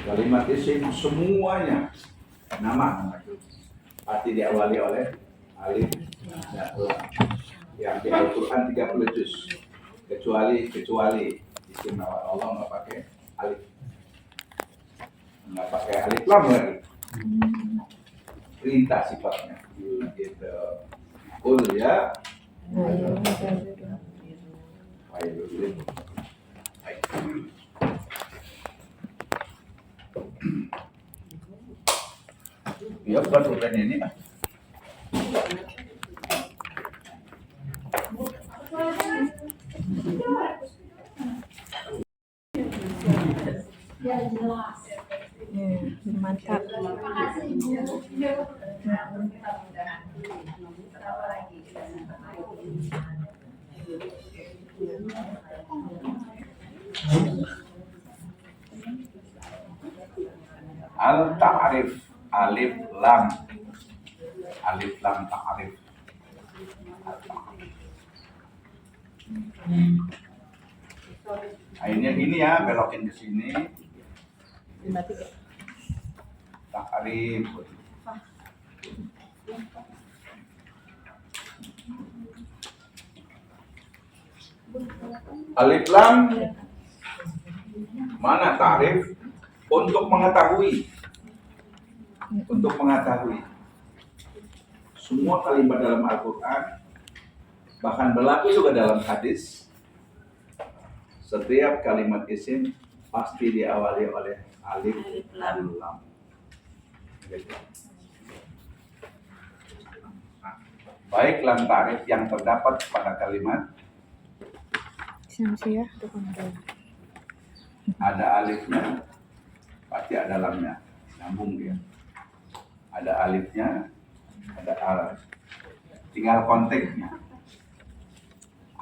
Kalimat isim semuanya nama itu pasti diawali oleh alif dan lam. Yang di Al-Quran 30 juz kecuali isim nama Allah nggak pakai alif, nggak pakai alif lam lagi, perintah sifatnya gitu. Kul ya ya bukan urusan ini lah. Mantap. Al-ta'rif alif lam ta'rif. Akhirnya gini ya, belokin ke sini. Ta'rif. Alif lam mana ta'rif? Untuk mengetahui. Semua kalimat dalam Al-Quran, bahkan berlaku juga dalam hadis, setiap kalimat isim pasti diawali oleh alif dan lam. Baik lam ta'rif yang terdapat pada kalimat ada alifnya, pasti ada lamnya, nyambung dia. Ada alifnya, ada alif, tinggal konteksnya.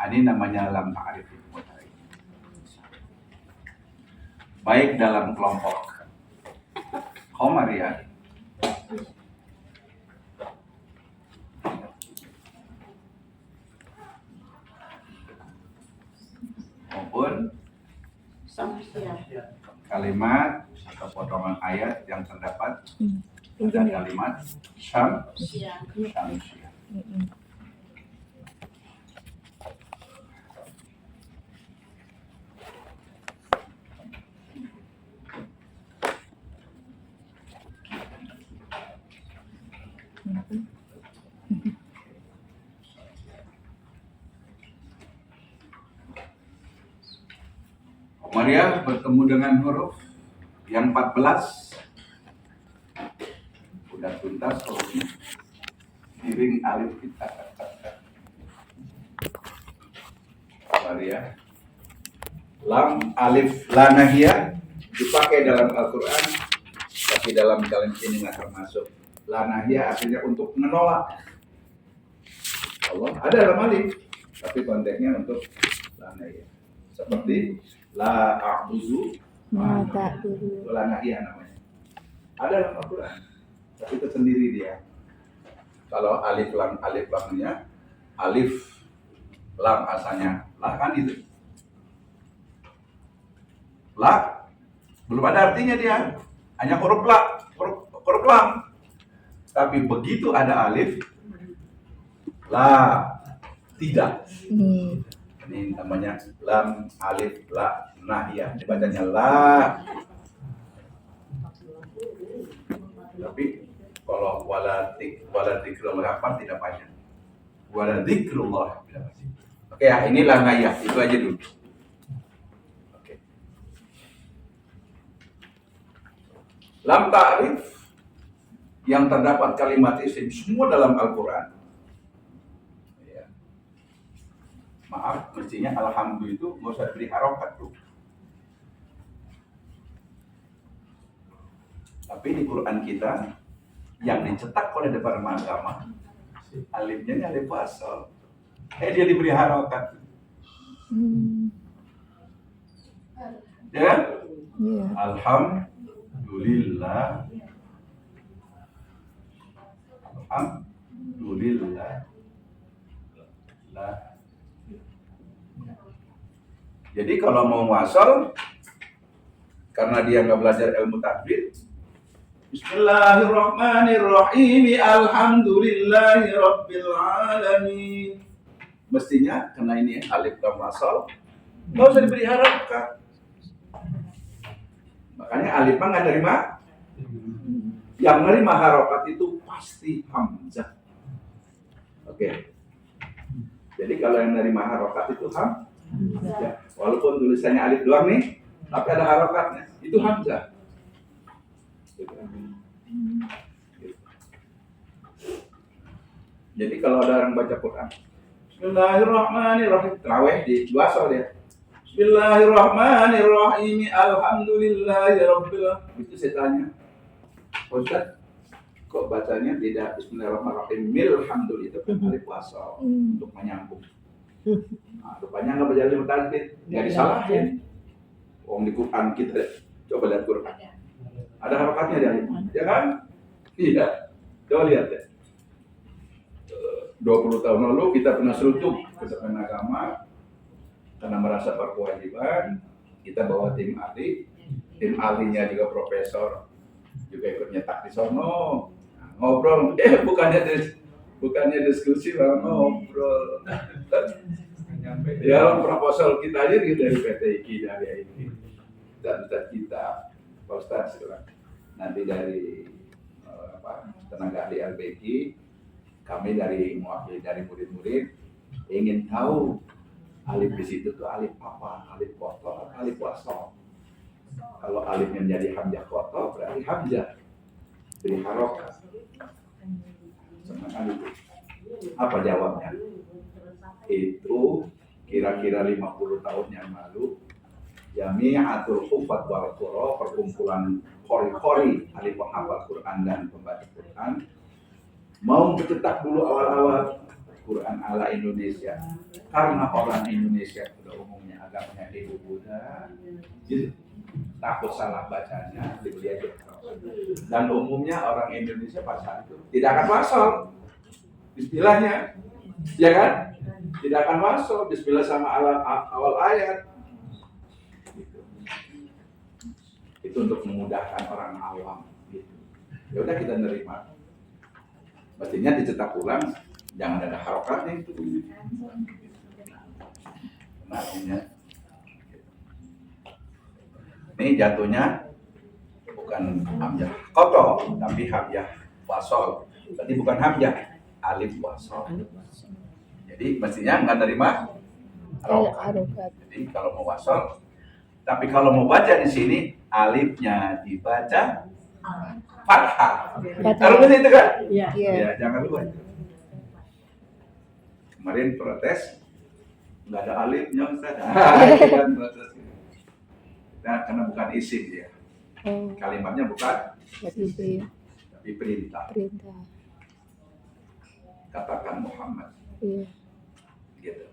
Ini namanya lam ta'rif. Baik dalam kelompok Qamariyah maupun kalimat atau potongan ayat yang terdapat pada kalimat syamsiyah. Qamariyah bertemu dengan huruf yang 14 udah tuntas hurufnya, miring alif kita. Qamariyah lam alif la nahiyah dipakai dalam Al-Quran, tapi dalam kalimat ini nggak termasuk. La nahiyah artinya untuk menolak Allah, ada dalam alif, tapi konteksnya untuk la nahiyah. Seperti la a'budu ma ta'budu, la nahiyah namanya. Ada dalam Al-Quran, tapi itu sendiri dia. Kalau alif lamnya, alif lam asalnya la kan itu. La belum ada artinya dia, hanya huruf la, huruf lam. Tapi begitu ada alif, la tidak. Ini namanya lam alif la nahiyah, dibacanya la. Tapi kalau wala dzikrullah tidak panjang. Wala dzikrullah tidak panjang. Oke ya, ini la nahiyah, itu aja dulu. Oke. Lam ta'rif yang terdapat kalimat isim semua dalam Al-Quran. Ya. Maaf, mestinya alhamdulillah itu nggak usah diberi harokat tuh. Tapi di Quran kita yang dicetak oleh Departemen Agama, alifnya ini alif wasal. Dia diberi harokat. Ya kan? Yeah. Alhamdulillah. Jadi kalau mau wasal, karena dia nggak belajar ilmu tajwid. Bismillahirrahmanirrahim. Alhamdulillahi rabbil alamin. Mestinya karena ini alif lam wasal, nggak usah diberi harokat. Makanya alif mah nggak nerima. Yang nerima harokat itu pasti hamzah. Oke. Jadi kalau yang nerima harokat itu hamzah. Walaupun tulisannya alif doang nih, tapi ada harokatnya. Itu hamzah. Jadi kalau ada orang baca Quran, Bismillahirrahmanirrahim, terawih di wasal dia. Bismillahirrahmanirrahim. Alhamdulillahirabbil alamin. Itu saya tanya, Ustaz, kok bacanya tidak Bismillahirrahmanirrahim? Alhamdulillah, itu kan alif wasal untuk menyambung. Nah, rupanya nggak belajar ilmu tajwid, nggak disalahin. Wong di Quran kita coba lihat Quran, ada harokatnya dari, ya kan? Iya, coba lihat ya. 20 tahun lalu kita pernah seruntuk ke depan agama karena merasa berkewajiban. Kita bawa tim ahlinya juga profesor, juga ikut nyetak di sono, ngobrol. Bukannya diskusi, malah ngobrol. Ya, proposal kita aja dari PTIK, dari IT dan kita, Pak Ustaz, nanti dari tenaga ahli LBG, kami mewakili dari murid-murid ingin tahu alif di situ tuh alif apa, alif kotor, alif wasal. Kalau alifnya menjadi hamzah kotor berarti hamzah beri harokat. Senang itu. Apa jawabnya? Itu kira-kira 50 tahun yang lalu Jami'atul Hufat wal Qurra, perkumpulan qori-qori ahli penghafal Quran dan pembaca Quran, mau mencetak dulu awal-awal Quran ala Indonesia, karena orang Indonesia pada umumnya agamanya Hindu Buddha, jadi takut salah bacanya, dibeli aja. Dan umumnya orang Indonesia pas saat itu tidak akan wasal bismillahnya, ya kan? Tidak akan wasal bismillah sama awal ayat. Itu untuk memudahkan orang awam. Gitu. Ya udah kita nerima. Mestinya dicetak ulang, jangan ada harokatnya itu. Nah, ini jatuhnya bukan hamzah kotor, tapi hamzah wasol. Berarti bukan hamzah, alif wasol. Jadi mestinya nggak nerima harokat. Jadi kalau mau wasol, tapi kalau mau baca di sini alifnya dibaca fathah. Harus itu kan? Iya. Ya, jangan lupa. Kemarin protes nggak ada alifnya Ustaz. Kan protes. Nah, karena bukan isim dia. Kalimatnya bukan isim, tapi perintah. Katakan Muhammad. Iya. Gitu.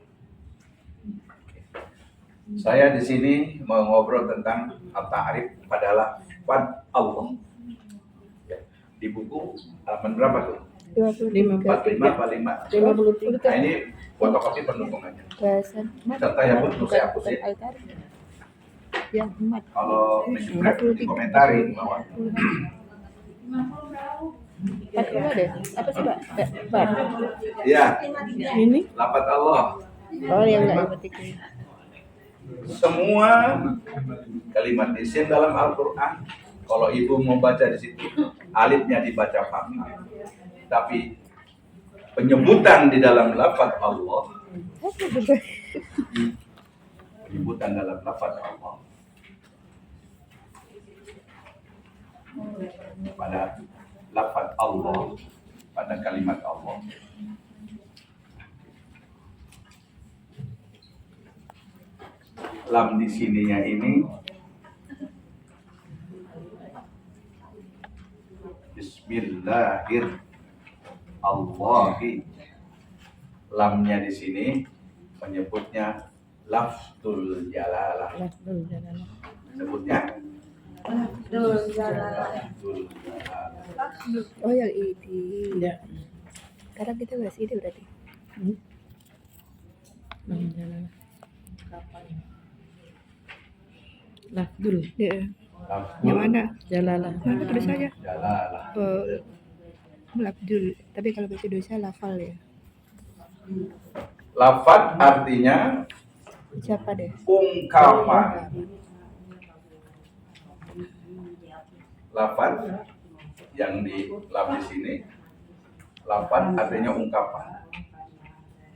Saya di sini mau ngobrol tentang at-ta'rif pada lafaz Allah. Di buku halaman berapa tuh? 45. Nah, ini fotokopi pendukung aja. Serta yang pun saya hapusin. Kalau dikomentarin bahwa deh. Apa sih, Pak? Pak. Iya. Ini Lafaz Allah. Oh, yang enggak petik. Semua kalimat isim dalam Al-Qur'an, kalau ibu mau baca di situ, alifnya dibaca fathah. Tapi penyebutan di dalam lafaz Allah, penyebutan dalam lafaz Allah pada lafaz Allah, pada kalimat Allah, lam di sininya ini Bismillahirrahmanirrahim. Lamnya di sini menyebutnya lafzul jalalah. Sebutnya lafzul jalalah. Oh, yang ini. Ya. Sekarang kita bahas ini berarti. Kapan? Lafzul. Ya. Yang mana? Jalalah. Mana tulis aja? Jalalah. Abdul. Tapi kalau bahasa Indonesia lafal ya. Lafad artinya Siapa deh? ungkapan. Lafad yang di sini. Lafad artinya ungkapan.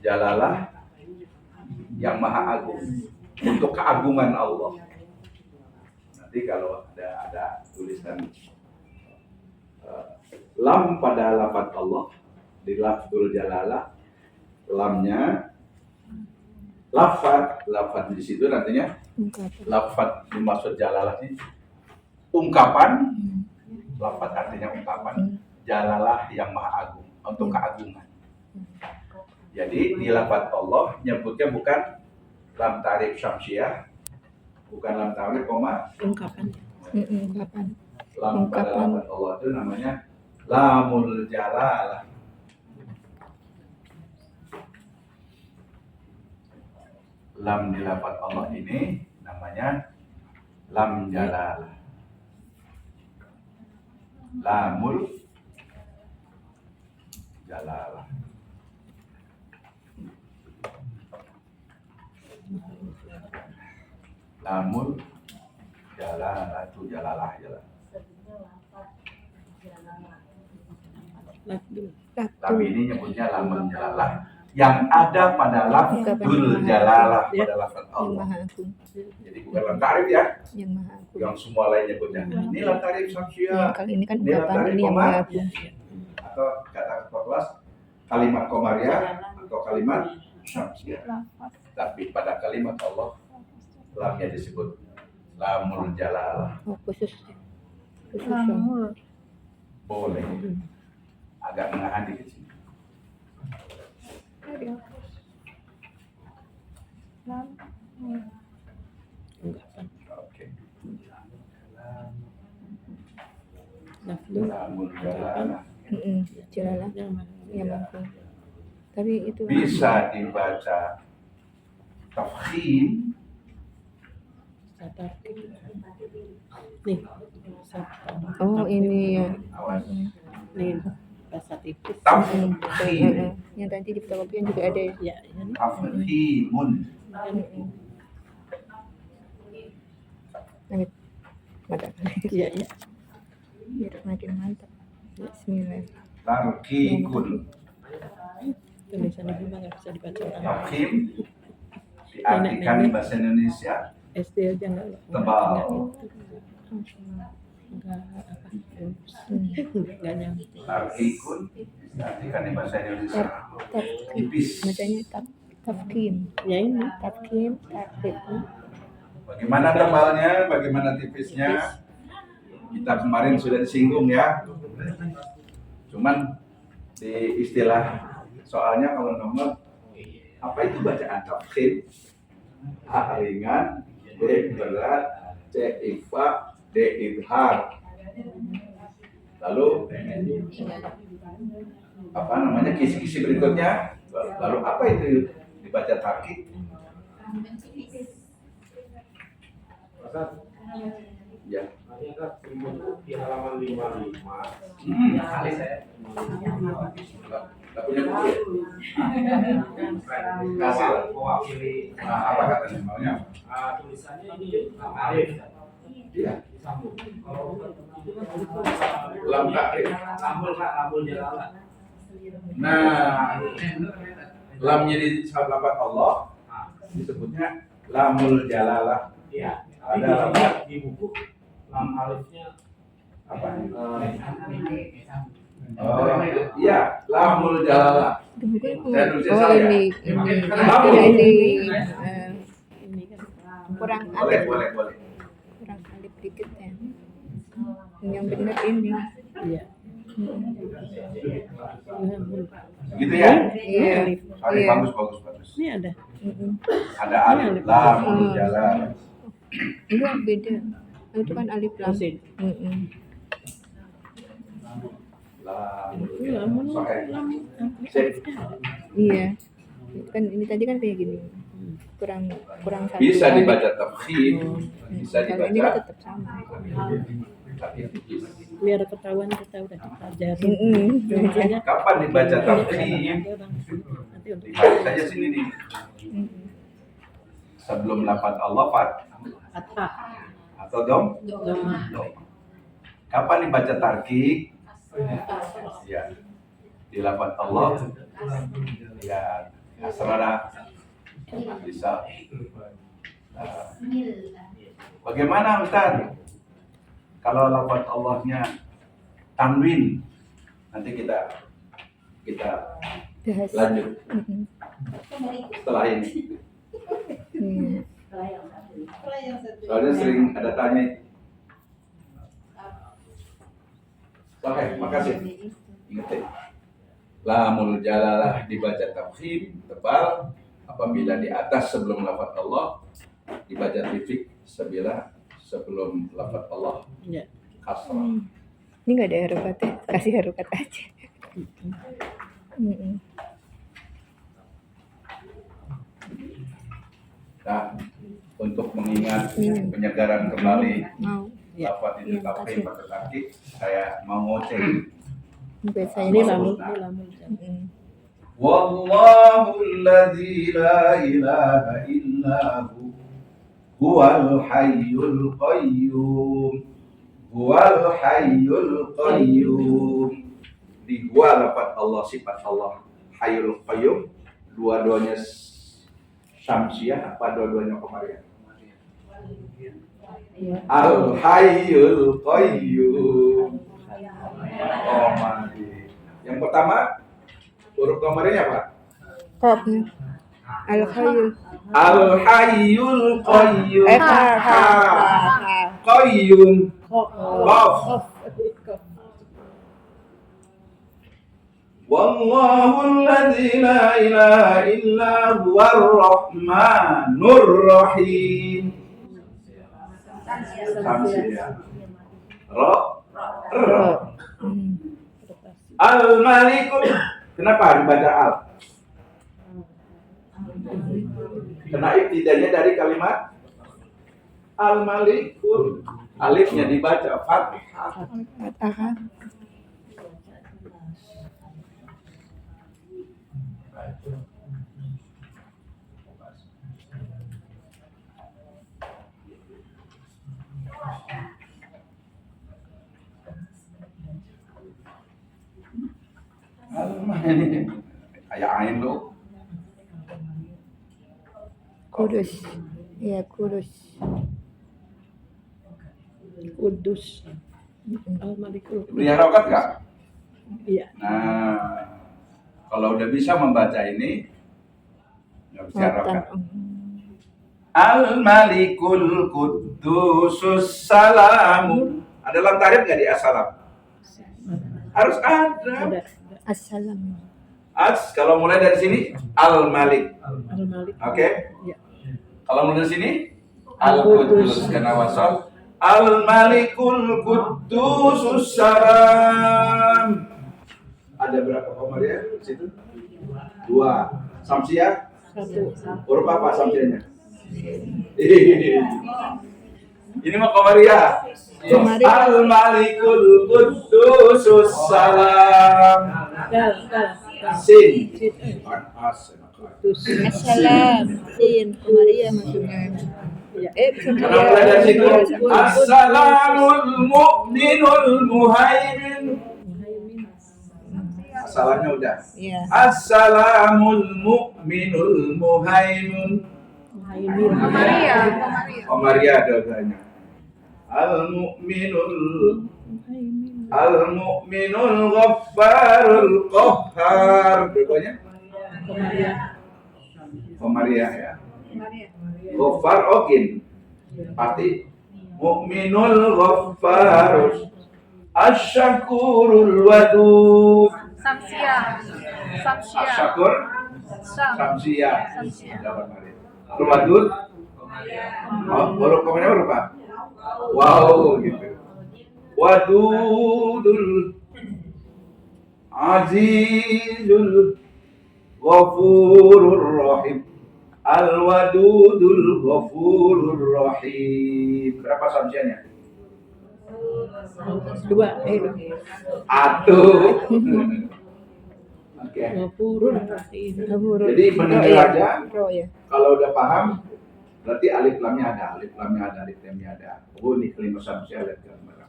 Jalalah yang maha agung, untuk keagungan Allah. Nanti kalau ada tulisan lam pada lafad Allah di lafzul jalalah, lamnya lafad di situ nantinya Ungkapan. lafad dimaksud jalalah ini ungkapan. Lafad artinya ungkapan. Jalalah yang maha agung, untuk keagungan. Jadi di lafaz Allah nyebutnya bukan lam ta'rif syamsiyah, bukan lam ta'rif koma, Ungkapan. Ungkapan. lam pada lafaz Allah itu namanya lamul jalalah. Lam di lafaz Allah ini namanya lam jalalah. Lamul jalalah. Lamul jalalah itu jalalah. Tapi ini nyebutnya lamul jalalah yang ada pada lafzul jalalah pada lafaz Yang Allah. maha agung. Jadi bukan lam ta'rif ya, Yang maha agung. yang semua lain nyebutnya. Ini lam ta'rif syamsiyah. Kali ini kan Ini lam ungkapan, ta'rif ini yang koma, maha agung. atau kata kelas kalimat komariah atau kalimat syamsiyah. Tapi pada kalimat Allah lamnya disebut lamul jalalah. Oh, khusus. Khusus dong. Boleh. Agak menahan dikit sih. Ungkapan. Oke. Lafzul. Lamul jalalah Jalalah Yang maha. yang maha agung. Tapi itu bisa dibaca tafkhim. Satar. Nih. Satar. Oh, ini ya. Awas. Nih bahasa tipis. Tafkhim. Yang tadi di fotokopian juga ada ya. Ya, ini. Tafkhimun. Lanjut. Mantap. Ya, ya. Biar makin mantap. Bismillah. Tarkikun. Tulisan ibu mah nggak bisa dibaca orang. Tafkhim diartikan di bahasa Indonesia SD aja nggak. tebal. Nggak apa. Nggak nyampe. Tarkikun diartikan di bahasa Indonesia tipis. Bacanya tafkim. Ya ini. Tafkim, tafkim. Bagaimana tebalnya, bagaimana tipisnya? Kita kemarin sudah disinggung ya. Cuman di istilah soalnya kalau nomor apa itu bacaan tafkhim? A ringan, B berat, C ikhfa, D idhar. Lalu apa namanya kisi-kisi berikutnya? Lalu apa itu dibaca tarkib? Ya. Di halaman 55. Kali saya. Nggak punya buku ya? Kasih. Mewakili Apa katanya maunya? tulisannya ini Arif. Iya. Disambung. Kalau itu kan Lam ta'rif. lambul Pak, lambul jalalah. Nah, lamnya di sahabat Allah disebutnya lamul jalalah. Iya. Ada Tapi di buku lam alifnya Apa? Oh, iya, lamul jalalah. Itu bukan. Saya tulisnya Oh, salah ya? ini. Lamul. Ya, ini. Ini kan. Kurang Boleh, alif. boleh, boleh. Kurang alif dikit ya. Yang benar ini. Iya. Gitu ya? Iya. Alif Iya. bagus, bagus, bagus. Ini ada. Ada alif lamul jalalah. Enggak beda. Itu kan alif lam. Mesin. Lamul Lamun jalalah. lamun. Iya. Kan ini tadi kan kayak gini. kurang kurang satu Bisa kali. dibaca tafkhim, bisa Kalau ini dibaca tetap sama. tapi tipis. Biar ketahuan kita udah dipelajari. Belajar. Kapan dibaca tafkhim? Nanti untuk Dibalik saja sini nih. Mm-mm. Sebelum lafaz Allah Fatah. atau dom. Doma. Kapan dibaca tarkik? Ya, di lafaz Allah. Ya, asrara bisa. Bagaimana Ustaz? Kalau lafaz Allahnya tanwin, nanti kita Bahas. lanjut Mm-mm. setelah ini. Hmm. Soalnya sering ada tanya. Oke, makasih. Ingat ya. Lamul jalalah dibaca tafkhim tebal apabila di atas sebelum lafaz Allah, dibaca tifik sebelum lafaz Allah Ya. kasrah. Ini nggak ada harokatnya, kasih harokat aja. Mm-mm. Nah, untuk mengingat Minum. penyegaran kembali Mau. lafaz itu Iya, tafkhim kasih. pakai tarkik, saya mau ngoceh. Biasanya Ini Mau lamun, nah. ini lamun. Mm-mm. Wallahu alladzi la ilaha illahu huwal hayyul qayyum. Huwal hayyul qayyum. Di huwa lafaz Allah, sifat Allah hayyul qayyum, dua-duanya syamsiah apa dua-duanya qamariyah? Al hayyul qayyum. Qamariyah. Yang pertama huruf qamariyahnya apa? Qafnya. Al-Khayyul. Al hayyul qayyum. Ha. Qayyum. Qaf. Wallahu alladzi la ilaha illa huwar rahmanur rahim. Samsiah. Ra. Ra. Hmm. Al malikul. Kenapa dibaca al? Karena ibtidanya dari kalimat al malikul. Alifnya dibaca fathah. Fatahah. Kayak ain lo. Kudus. Iya, kudus. Kudus. Mm-mm. Al-Malikul. Beri harokat nggak? Iya. Nah, kalau udah bisa membaca ini, nggak bisa harokat. Al-Malikul Qudusus Salamu. Ada lam tahrif nggak di as-salam? Harus ada. Ada. Assalam. Kalau mulai dari sini Al-Malik. Al-Malik. Oke? Ya. Kalau mulai dari sini Al-Qudus karena wasal. Al-Malikul Qudusus Salam. Ada berapa qamariyah di situ? 2. Samsiah? 1. Huruf apa samsiahnya? Ini mah qamariyah. Al-Malikul Qudusus Salam. Dal. Sin. Kudus. Assalam. Sin. Maria maksudnya. Ya. Karena mulai dari situ Assalamul Mu'minul Muhaimin. Assalamnya udah. Iya. Assalamul Mu'minul Muhaimin. Muhaimin. Maria dua-duanya. Al-Mu'minul Ghaffarul Qahhar. Dua-duanya Komaria. Maria ya. Ghaffar okin. Arti Mu'minul Ghaffarus Asyakurul Wadud. Asyakur Samsiah. Dapat Maria. Al-Wadud. Huruf komennya huruf apa? Wow gitu. Wadudul Azizul Ghafurur Rahim. Al-Wadudul Ghafurur Rahim. Berapa samsianya? 2. Atuh. Oke. Ghafurur Rahim. Ghafurur. Jadi benar iya. aja. Ya. Kalau udah paham, berarti alif lamnya ada, alif lamnya ada. Oh, ini kelima samsia lihat gambar.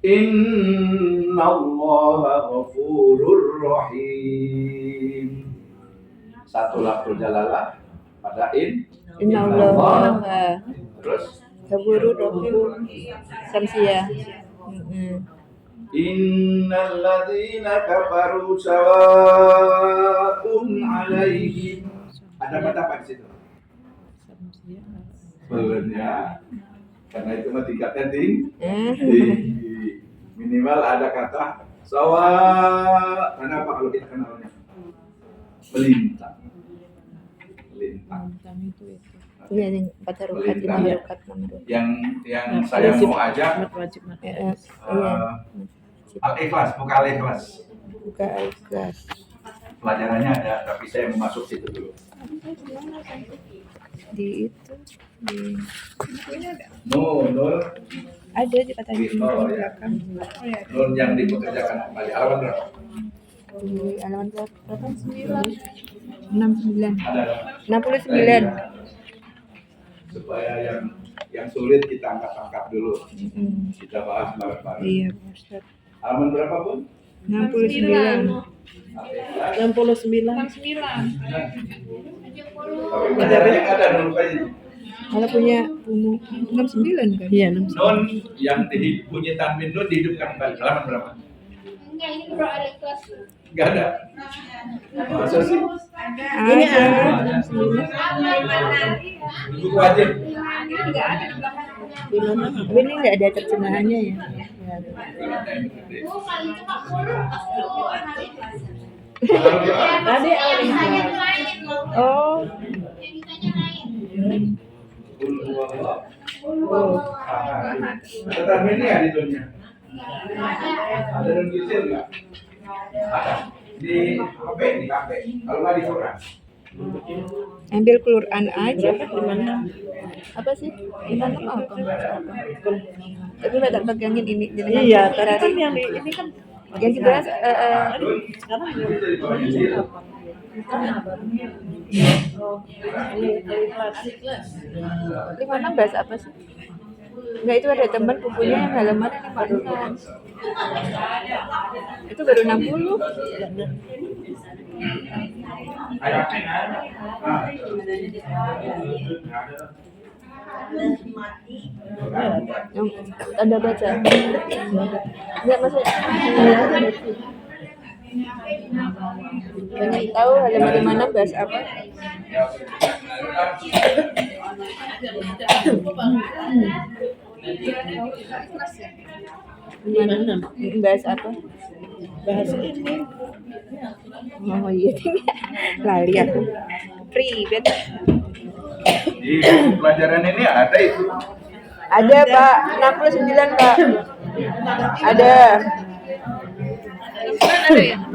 Inna Allah ghafurur rahim. Satu lafzul jalalah pada Inna Allah. Terus Ghafurur Rahim. Samsia. innal ladzina kafaru sawa'un 'alaihim. Ada kata apa di situ? Sebenarnya karena itu mah tingkatnya tinggi. Minimal ada kata sawa. Kenapa kalau kita kenalnya? Melintang. Iya, yang 4 harokat, 5 harokat, 6 harokat. Yang saya mau ajak Wajib Iya. Al-Ikhlas, buka Al-Ikhlas. Buka Al-Ikhlas. Pelajarannya ada, tapi saya mau masuk situ dulu. Di itu, di Nur ada di katanya di Oh, ya. belakang. Nur yang dipekerjakan kembali. Halaman berapa? Di halaman berapa? 69. Ada. 69. Supaya yang sulit kita angkat dulu. Kita bahas bareng-bareng. Iya, Pak Ustadz. Halaman berapa, Bun? 69. Al-Ikhlas. 69. Tapi pelajarannya nggak ada Nur kayaknya. Kalau punya 69 kan? Iya, 69. Nun yang bunyi tanwin nun dihidupkan kembali. Halaman berapa? Enggak, ini bro ada kelas. Nggak ada. Masa sih? Ini Ada. ada. 69. Buku wajib. Ini juga ada di belakang. Di mana? Tapi ini nggak ada terjemahannya ya. Oh, kali itu Pak Pur. Halaman berapa? Tadi ada. Ditanya tuh lain loh. Oh. Yang ditanya lain. Qul huwallah. Oh. Ada tanwin ya di dunia? Ada nun kecil nggak? Ada. Di HP. Kalau nggak di Quran. Ambil Quran aja. Di mana? Apa sih? Di mana apa? Tapi nggak tak pegangin ini. Jadi Iya, nanti tadi kan cari. yang di ini kan Yang dibahas Nun sekarang itu di bawah kecil. Ikhlas. 56 bahasa apa sih? Enggak, itu ada teman bukunya yang halaman 56. Itu baru 60. Ayo. Yang Anda baca. Enggak maksudnya. Pengen tahu halaman 56 bahas apa? Gimana? Bahas apa? Bahas ini. Oh iya, lali aku. Free, bet. Di buku pelajaran ini ada itu. Ada Pak, 69 Pak. Ada.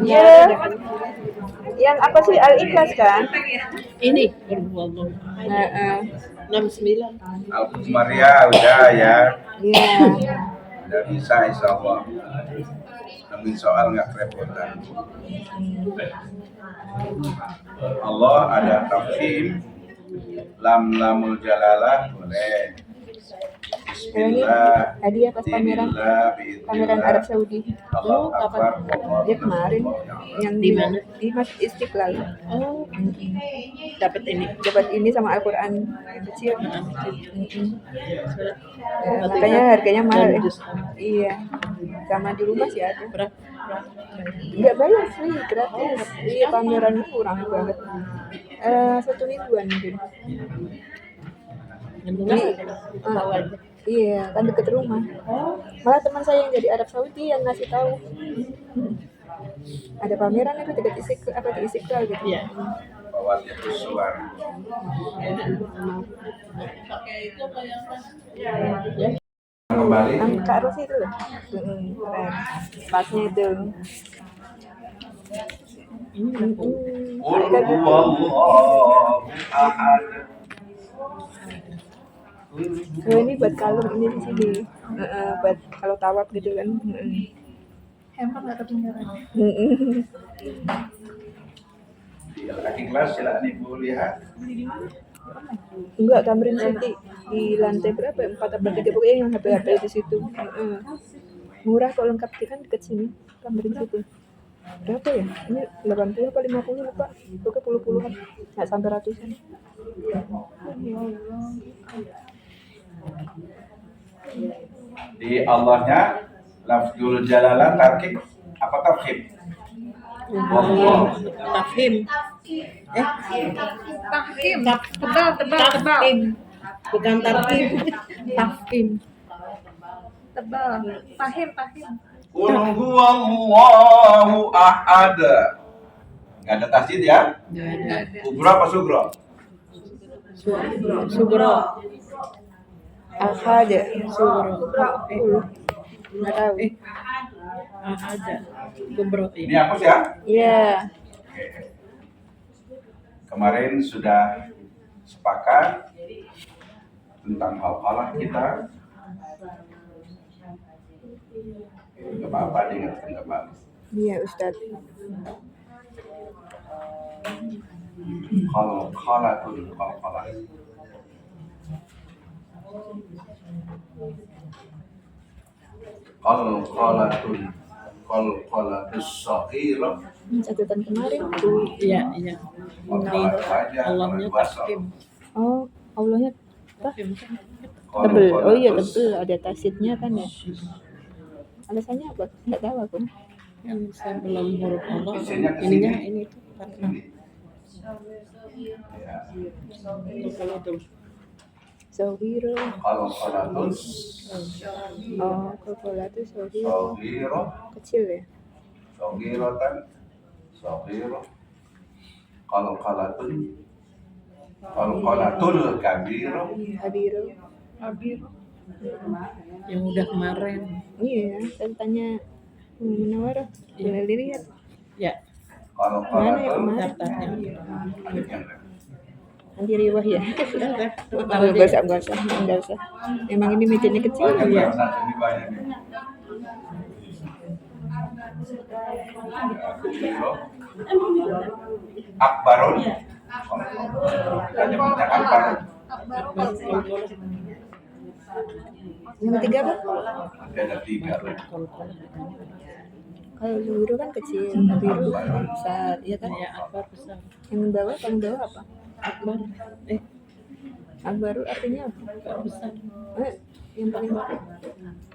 Iya. Yang apa sih Al-Ikhlas kan? Ini. Berwallah. Heeh. 69. Al-Maria udah ya. Iya. Udah bisa insya Allah. Ambil soal nggak kerepotan. Allah ada tafsir lamul jalalah boleh. Bismillah. Hadiah pas pameran Arab Saudi. Allah Akbar. Dia kemarin yang Di mana? Di Masjid Istiqlal. Oh, dapat ini. Dapat ini sama Al-Quran yang kecil. Makanya harganya mahal ya. Iya. Sama di rumah sih ada. Berapa? Enggak bayar sih, gratis. Iya, pamerannya kurang banget. 1 mingguan mungkin. Tahu aja. Iya, kan deket rumah. Malah teman saya yang jadi Arab Saudi yang ngasih tahu. Ada pameran itu dekat di Istiqlal gitu. Iya. Bawatnya suar. Ya. Kembali. Kak Rusi itu loh. Keren. Pasnya itu. Ini lampu. Qul huwallahu ahad. Oh, ini buat kalung ini di sini. Buat kalau tawaf gitu kan. Handphone nggak kedengeran. Di kaki kelas silakan Ibu lihat. Enggak, Tamrin City di lantai berapa? 4 apa 3 pokoknya yang HP di situ. Murah kok, lengkap kan dekat sini. Tamrin City. Berapa ya? Ini 80 apa 50 lupa. Pokoknya puluh-puluhan. Nggak sampai ratusan. Di Allahnya lafzul jalalah tarkib apa tafkhim? Allah. Tafhim. Tahkim. Tebal. Tafhim. Bukan tarhim. Tafhim. Tebal. Pahim. Qul huwallahu ahad. Enggak ada tasdid ya? Enggak ada. Kubra apa sugro? Sugro. Ahad. Sugro. Nggak tahu. Ada. Kubro. Ini hapus ya? Iya. Oke. Kemarin sudah sepakat tentang hal-hal kita. Gak apa-apa diingatkan kembali. Iya, Ustaz. Qalqalatul qalqalah. Qalqalatus saghirah. Catatan kemarin tuh. Iya. Ini Allahnya tafhim. Oh, Allahnya Tafhim kan. tebel. Oh iya, tebel. Ada tasidnya kan ya. Alasannya apa? Nggak tahu aku. Kan sebelum huruf Allah. Isinya ke Ininya sini. ini tuh fathah. Ya. Qalqalatul. Zohiro. Qalqalatus Oh, kalkulator Zohiro. saghirah. Kecil ya? Saghiratan saghirah. Qalqalatul kabirah. Habiro. Yang udah kemarin. Iya, saya tanya Munawarah. Boleh dilihat. Ya. Mana ya Qalqalatul kemarin? Daftarnya. Nanti riwah ya. Daftar Oh, enggak usah. Emang ini mejanya kecil. banyak Iya. bahasa ini banyak nih. Akbarun. Tanya banyak akbarun. Yang ketiga apa? Ada 3 loh. Kalau Zohiro kan kecil, Habiro besar, iya kan? Ya, akbar besar. Yang paling bawah apa? Akbar. Al-Baru artinya apa? Akbar besar. Yang paling bawah.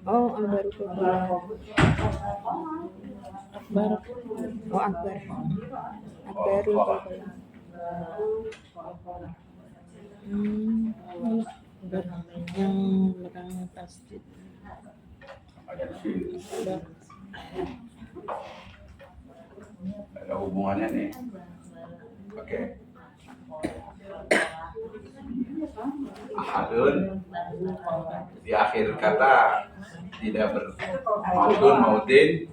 Oh, Al-Baru Kubra. Akbar. Oh, Akbar. Akbaru Kubra. Akbar. Yang belakangnya tasdid. Ada di sini. Akbar. Ada hubungannya nih. Oke. Ahadun di akhir kata tidak bermaudun maudin,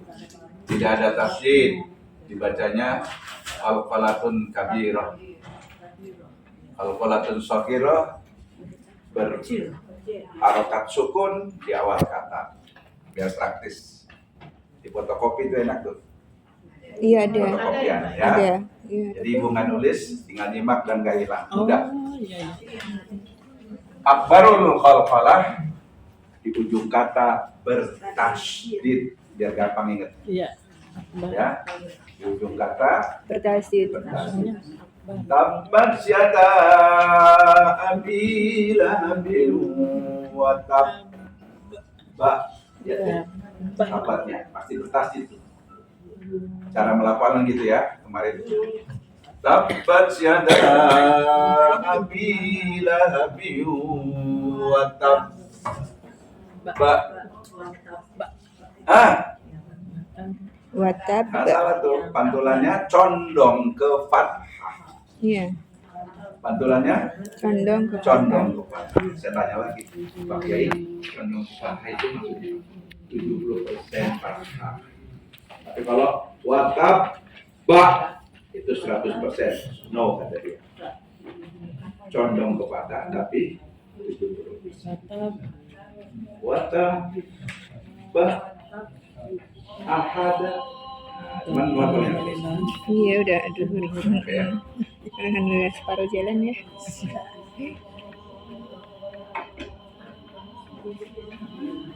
tidak ada tasdid, dibacanya qalqalatun kabirah. Qalqalatun saghirah berharokat sukun di awal kata biar praktis. Di fotokopi itu enak tuh. Iya ada. Fotokopian ya. Ada. Iya. Jadi ibu nggak nulis, tinggal nyimak dan gak hilang. Udah. Iya. Akbarul qalqalah di ujung kata bertasdid biar gampang ingat Iya. Akbar. ya. Di ujung kata Bertasid. Maksudnya akbar. tabbat yada abi lahabin wa tabba. Ya, sahabatnya pasti bertasdid. Cara melakukan gitu ya kemarin. Tabbat yada abi lahabin wa tabba. Watab. Nggak salah tuh, pantulannya condong ke fathah. Iya. Pantulannya Condong ke condong ke fathah. Saya tanya lagi, Pak Kiai, condong ke fathah itu maksudnya 70% fathah. Tapi kalau watab Ba itu 100% no kata dia. Condong ke patah tapi ditutup. Batab. Wata ba ahada. Cuman nuannya. Iya udah, aduh. Ya. Alhamdulillah separuh jalan ya.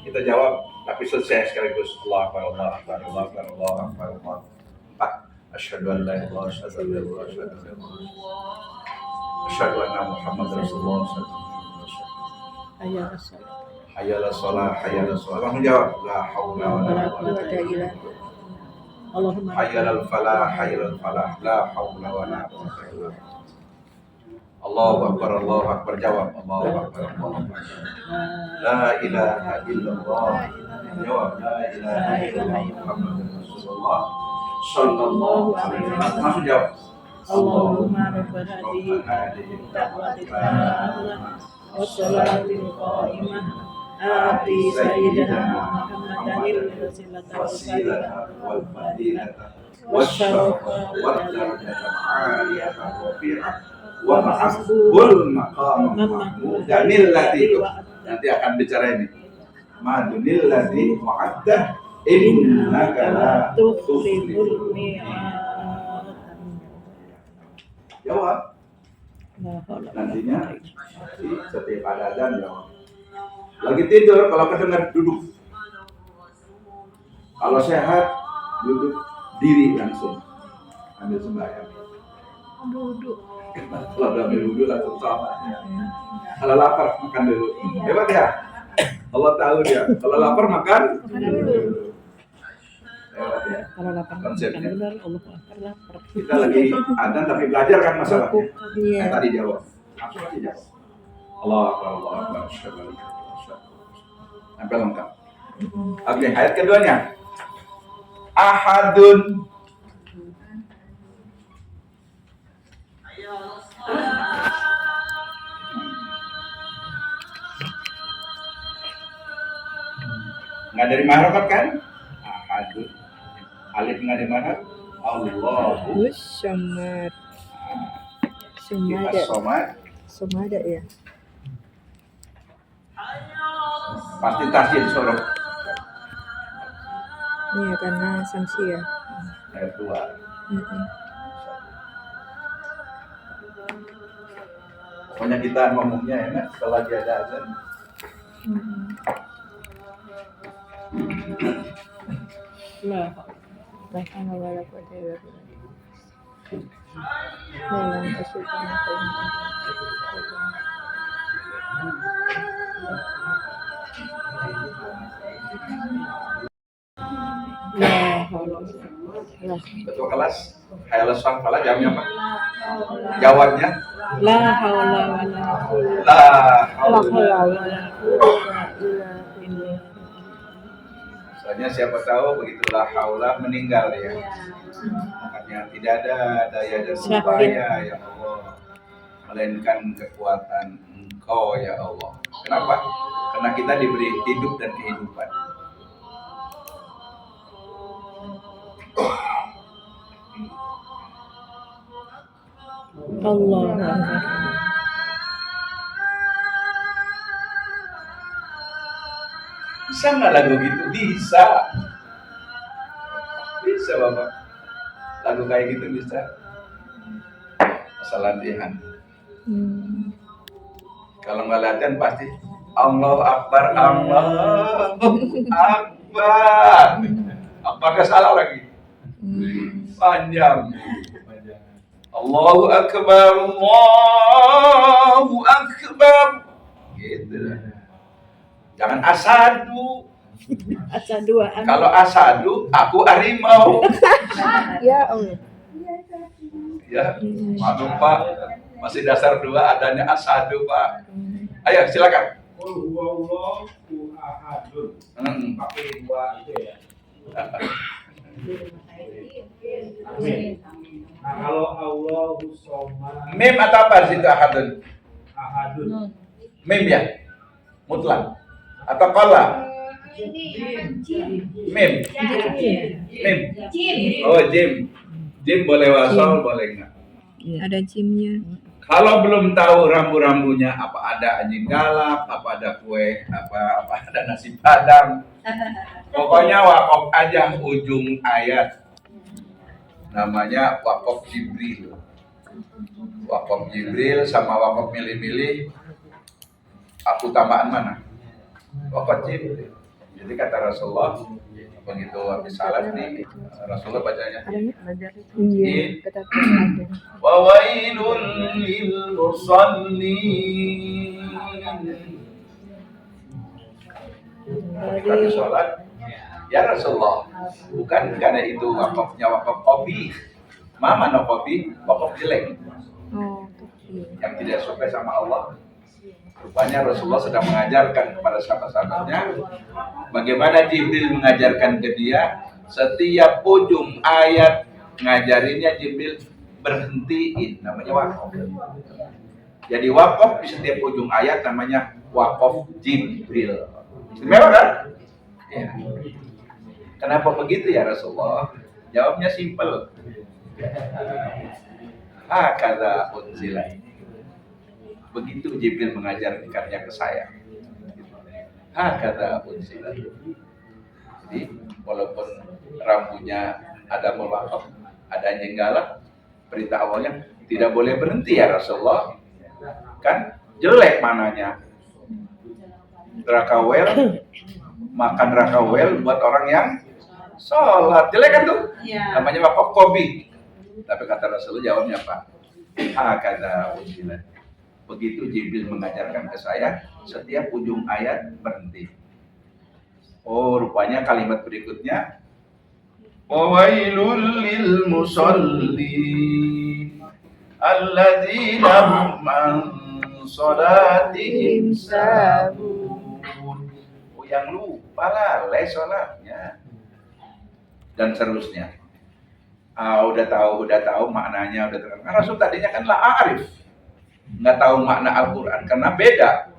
Kita jawab tapi selesai sekaligus Allah Akbar Allah Akbar Allah Akbar Allah Akbar Allah Akbar. Asyhadu an la ilaha illallah asyhadu anna Muhammadar Rasulullah sallallahu alaihi wasallam. Ayah asal. Hayyalah shalah hayyalah shalah. Kamu jawab la haula wala quwwata illa billah. Allahumma Hayyalal falah la haula wala quwwata illa billah. Allahu akbar jawab Allahu akbar la ilaha illallah jawab la ilaha illallah Muhammadur Rasulullah sallallahu alaihi wasallam. Langsung jawab Allahumma rabbana hadhihi da'wati tammah wassalatil qa'imah ati sayyidina Muhammadin wasilata wal fadilata wasyarafa wad darajata aliyata rafi'ah wa ma'asbul maqam mahmudanil ladzi nanti akan bicara ini madunil ladzi wa'adda innaka la tukhliful mi'ad. Jawab nantinya di setiap ada azan jawab. Lagi tidur kalau kedengar duduk, kalau sehat duduk diri langsung ambil sembahyang. Duduk. Kalau udah ambil wudhu langsung sholat. Kalau lapar makan dulu. Hebat ya. Allah tahu dia. Kalau lapar makan dulu. Hebat ya. Kalau lapar Konsepnya. makan benar, Allah Akbar lapar. Kita lagi adzan tapi belajar kan masalahnya. Iya. Yang tadi jawab. Langsung aja jawab. Allah Akbar, Allah Akbar. Asyhadu an la ilaha illallah. Sampai lengkap. Oke, ayat keduanya. Ahadun. Nggak dari mahrifat kan? Ahadun. Alif nggak dari mana? Allahu. Samad. Kita somad. Somada ya. Pasti tasjid sorok. Iya karena sanksi ya. Ayat 2. Pokoknya kita ngomongnya enak kalau lagi ada azan. Lah, Bahkan wala quwwata illa billah. Dalam kesulitan apa yang Ketua kelas, Hayalah Sangkala jamnya apa? Jawabnya la haula wala la Allah haula. wala quwwata illa billah. Soalnya siapa tahu begitulah haula meninggal ya. Makanya tidak ada daya dan upaya ya Allah, melainkan kekuatan Engkau ya Allah. Kenapa? Karena kita diberi hidup dan kehidupan. Allah. Bisa nggak lagu gitu? Bisa. Bisa Bapak. Lagu kayak gitu bisa. Asal latihan. Kalau nggak latihan pasti Allah Akbar, Allah Akbar. Apakah salah lagi? Panjang. Allahu Akbar, Allahu Akbar. Gitu lah. Jangan asadu. Asa dua Kalau asadu, aku harimau. Ya Allah. Ya, maklum Pak. Masih dasar 2 adanya asadu Pak. Ayo silakan. Qul huwallahu ahadun. Pakai 2 itu ya. Amin. Nah, kalau Allahu somad Mim atau apa di situ ahadun? ahadun. Mim ya? Mutlak. Atau qala? Mim. Mim. Oh, jim. Jim boleh wasol, boleh enggak? Iya. Ada gymnya. Kalau belum tahu rambu-rambunya, apa ada anjing galak, apa ada kue, apa ada nasi padang. Pokoknya wakaf aja ujung ayat. Namanya wakaf Jibril. Wakaf Jibril sama wakaf milih-milih. Aku tambahan mana? Wakaf Jibril. Jadi kata Rasulullah, begitu habis salat nih, Rasulullah bacanya. Adanya? Iya, kata aku ada. Wawailun lil musallin. Kami sholat, ya Rasulullah, bukan karena itu wakafnya wakaf kopi. Mana kopi? Wakaf jelek, Oh, iya. yang tidak suka sama Allah. Rupanya Rasulullah sedang mengajarkan kepada sahabat-sahabatnya bagaimana Jibril mengajarkan ke dia. Setiap ujung ayat ngajarinnya Jibril berhentiin, namanya wakaf. Jadi wakaf di setiap ujung ayat namanya wakaf Jibril. Istimewa kan? Ya. Kenapa begitu ya Rasulullah? Jawabnya simpel. Hakadha unzila. Begitu Jibril mengajarkannya ke saya. Hakadha unzila. Jadi walaupun rambunya ada melakop, ada anjing galak, perintah awalnya tidak boleh berhenti ya Rasulullah. Kan jelek mananya. Rakawel, makan rakawel buat orang yang sholat. Jelek kan tuh? Iya. Namanya wakaf kobi. Tapi kata Rasulullah jawabnya apa? Hakadha unzila. Begitu Jibril mengajarkan ke saya, setiap ujung ayat berhenti. Oh, rupanya kalimat berikutnya wawailul lil musallin alladzina hum an salatihim sahun. Oh, yang lupa lalai sholatnya. Dan seterusnya. Udah tahu maknanya, udah terang. Rasul tadinya kan la arif. Nggak tahu makna Al-Quran karena beda.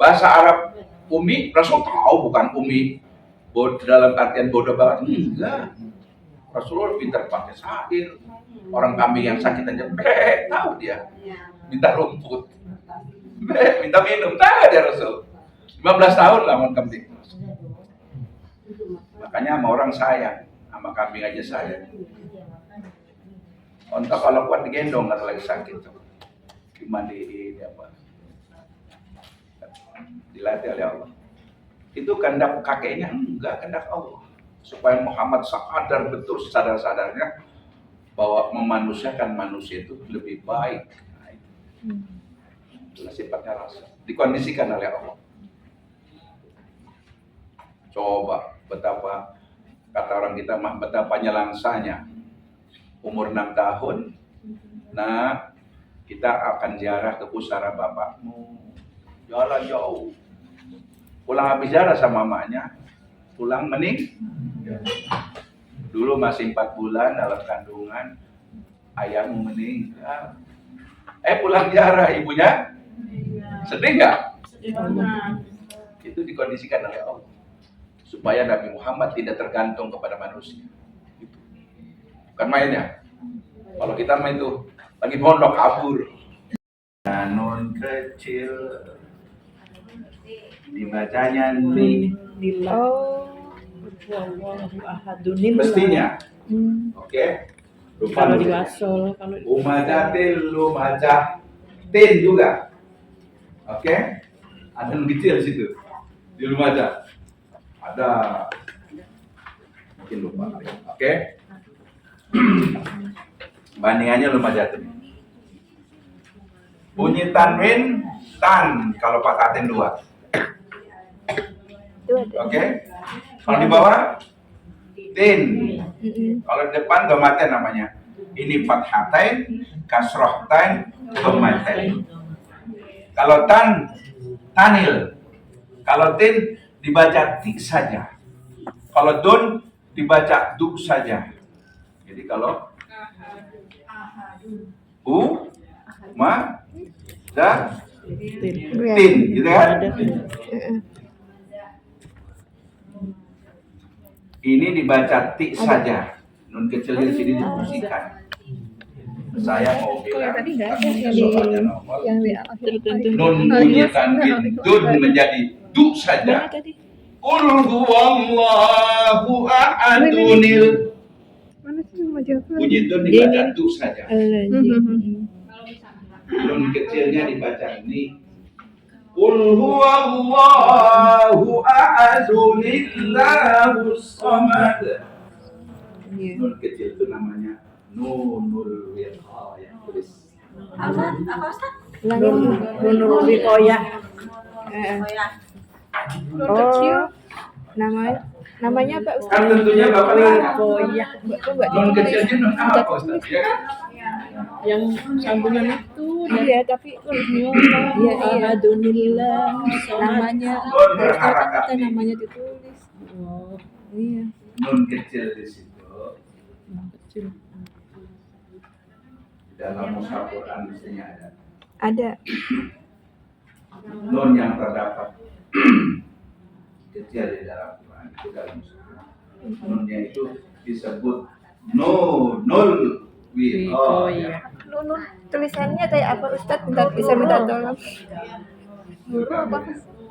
Bahasa Arab umi, Rasul tahu bukan umi dalam artian bodoh banget. Enggak. Rasulullah pintar pakai syair. Orang kambing yang sakit aja tahu dia. Minta rumput, minta minum, tahu dia Rasul. 15 tahun lah orang kambing. Makanya sama orang sayang, sama kambing aja sayang. Onta kalau kuat digendong nggak lagi sakit tuh. Dimandiin apa, dilatih oleh Allah. Itu kehendak kakeknya, enggak, kehendak Allah. Supaya Muhammad sadar betul, sadar-sadarnya bahwa memanusiakan manusia itu lebih baik. Nah, itulah sifatnya Rasul, dikondisikan oleh Allah. Coba betapa, kata orang kita mah, betapa nyelangsanya umur 6 tahun. Nah, kita akan ziarah ke pusara bapakmu, jalan jauh. Pulang habis ziarah sama mamanya, pulang mening. Dulu masih 4 bulan dalam kandungan, ayahmu meninggal. Pulang ziarah ibunya, sedih nggak? Itu dikondisikan oleh Allah supaya Nabi Muhammad tidak tergantung kepada manusia. Itu bukan mainnya. Kalau kita main itu lagi pondok kabur. Nun kecil dibacanya ni. Nillah. Wallahu ahadun. Mestinya. Oke. Kalau diwasol, kalau Umajatil lumajatin juga. Oke. Ada nun kecil di situ. Di lumajah. Ada. Mungkin lupa. Oke. Bandingannya lumajatin. Bunyi tanwin tan kalau patatin 2. Itu ada. Oke. Kalau di bawah tin. Kalau di depan domaten namanya. Ini fathatain, kasrohtain, domaten. Kalau tan tanil. Kalau tin dibaca ti saja. Kalau don dibaca du saja. Jadi kalau tin, gitu kan? Ini dibaca ti saja. Nun kecilnya di sini difungsikan. Saya mau Kalau bilang tadi nggak ada artinya yang di soalnya nomor. yang WA Tertentu. Nun bunyi tanwin dun menjadi du Mana saja. tadi? Qul huwallahu ahadunil. Mana sih Mama Jafar? Bunyi dun dibaca du saja. Hmm. Nun kecilnya dibaca ini. Qul huwallahu ahadunillahus samad. Iya. Nun kecil itu namanya nunul wiqayah. Tulis. Langit. Nunul Wikoyah. Oh, namanya apa Ustaz? Kan tentunya Bapak nanya. Wikoyah. Coba Nun kecilnya nun apa Pak Ustaz? Ya kan? Yang sambungan itu. Iya, tapi iya. Alhamdulillah. Namanya Nun harusnya kan berharakat. kita namanya ditulis. Oh, Iya. Nun kecil di situ. kecil. Di dalam mushaf Quran mestinya ada. Ada. Nun yang terdapat kecil di dalam Quran itu dalam mushaf. Nunnya itu disebut nunul wiqayah. Nunun tulisannya kayak apa Ustaz? Bisa minta tolong.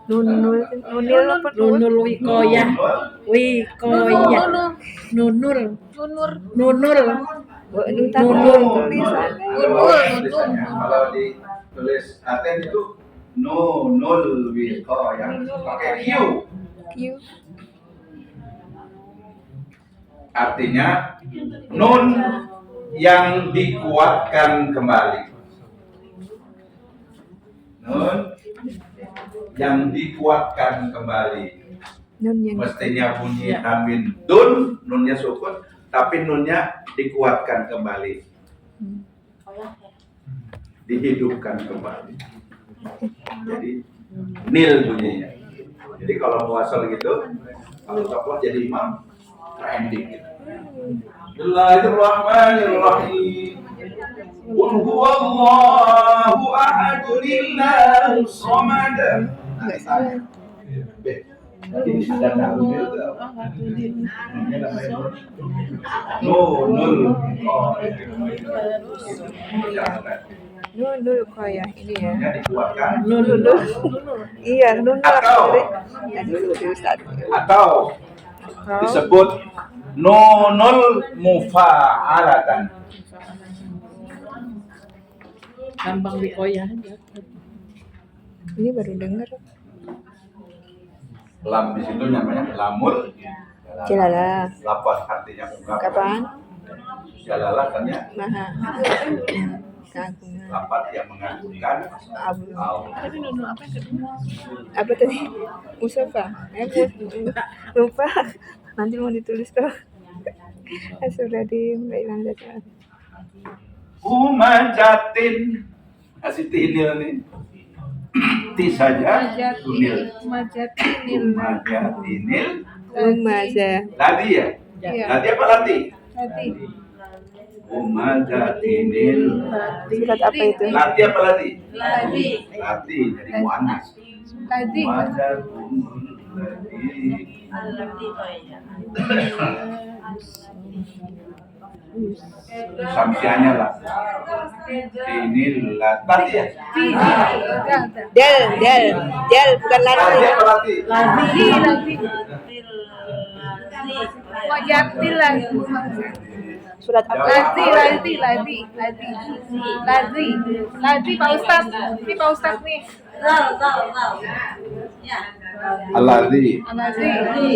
Nunul, nunil apa Nunul Wikoyah. Wikoyah. Nunul. Nunul. Minta tolong tulisannya. Kalau ditulis Aten itu nunul wiqayah pakai Q. Q. Artinya nun yang dikuatkan kembali. Nun yang dikuatkan kembali. Nun yang Mestinya bunyi tanwin dun, nunnya sukun, tapi nunnya dikuatkan kembali. Dihidupkan kembali. Jadi nil bunyinya. Jadi kalau muasal gitu, kalau tokoh jadi imam, trending gitu. Bismillahirrahmanirrahim. Qul huwallahu ahadunillahus samad. nggak salah. Jadi ada nunil tuh. Nunnya namanya nunul. Nunul kayak ini ya. Nunnya dikuatkan. Nunul. Iya, nunul. Atau- Ya dulu Ustaz. Atau disebut nunul mufa'alatan. Lambang Wikoyah aja. Ini baru dengar. Lam di situ namanya lamul Jalalah. lapas artinya ungkapan. Kapan? Jalalah artinya Maha. Keagungan. lapat yang mengagungkan Allah. Tapi nunul apa yang kedua? Apa tadi? Musafa. Lupa. Nanti mau ditulis tuh. Sudah di hilang data. Umajatin kasih tinil nih. Ti saja tunil. Majatinil. Umajatinil. Umaza. Ladi ya? Iya. Ladi apa lati? Tadi. Umajatinil. Surat apa itu? Lati apa lati? Ladi. Lati jadi muannas. Tadi. Umajatinil lati. Samsianya lah. Tinil lati ya? Del, bukan Lati lagi. apa lati? Wajatil lagi. Surat apa? Ladi Pak Ustaz. Ini Pak Ustaz nih. Ya. Alladzi. Ladi.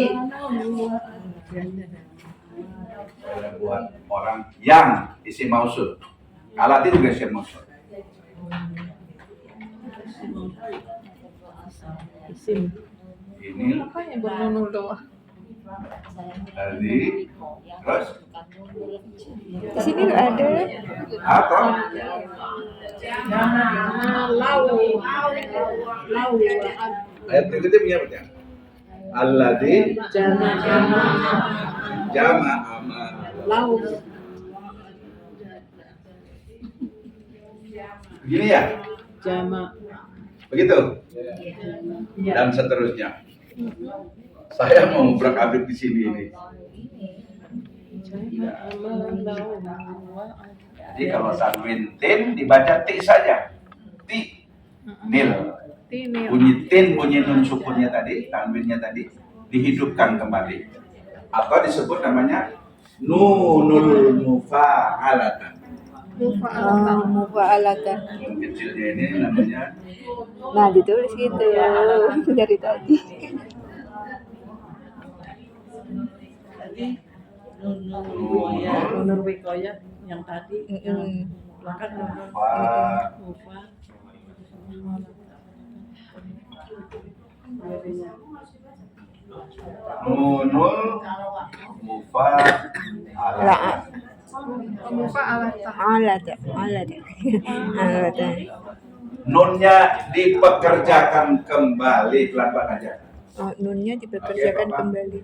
Buat orang yang isim mausul. Alladzi juga isim mausul. Isim. Ini Makanya bernunul doang. alladzi. Terus Di sini nggak ada. apa? Ayat berikutnya punya apa? Alladzi jama'a Lau. Begini ya? Jama. Begitu? Dan seterusnya. Saya mau berakabrik di sini ini. Jadi kalau tanwin tin dibaca ti saja. Ti nil. Tinil. Bunyi tin, bunyi nun sukunnya tadi, tanwinnya tadi dihidupkan kembali. Atau disebut namanya nunul mufa'alatan. Mufa'alatan. Yang kecilnya ini namanya Nah, ditulis gitu dari tadi. Nunur Wikoya yang tadi yang belakang Nunur mufa. Mufa. Nunul mufa'alatan. Alatan. Nunnya dipekerjakan kembali, pelan-pelan aja. Oh, nunnya dipekerjakan Oke, Bapak. kembali.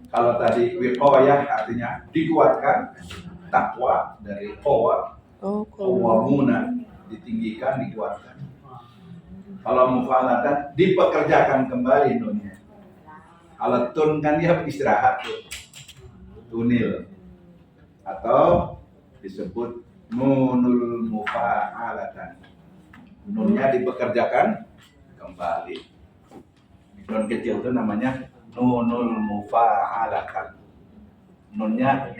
Kalau tadi wiqayah artinya dikuatkan, takwa dari qawa, Oh, qawwamuna ditinggikan, dikuatkan. Kalau mufa'alatan dipekerjakan kembali nunnya. Kalau tun kan dia istirahat tuh. Tunil. Atau disebut nunul mufa'alatan. Nunnya dipekerjakan kembali. Nun kecil itu namanya nunul mufa'alatan. Nunnya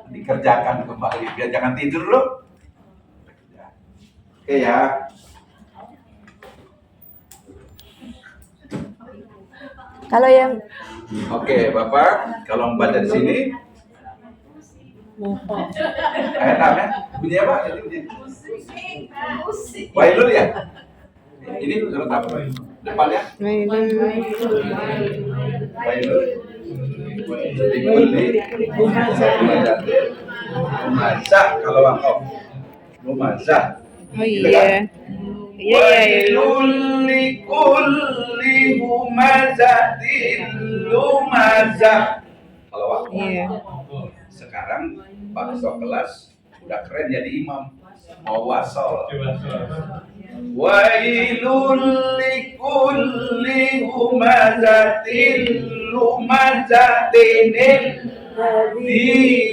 dikerjakan kembali. Biar jangan tidur loh. Oke ya. kalau yang Oke Bapak, kalau membaca di sini Mufa. namanya bunyi apa? Ini bunyi Wailul ya? Ini menurut apa? Depannya Wailul. Likulli Lumazah kalau wakaf. Lumazah. oh iya. Wailul likulli humazatin lumazah. Kalau wakaf. Iya. Sekarang Pak Ketua kelas udah keren jadi imam, mau wasol. Wailul likulli humazatin lumazatin di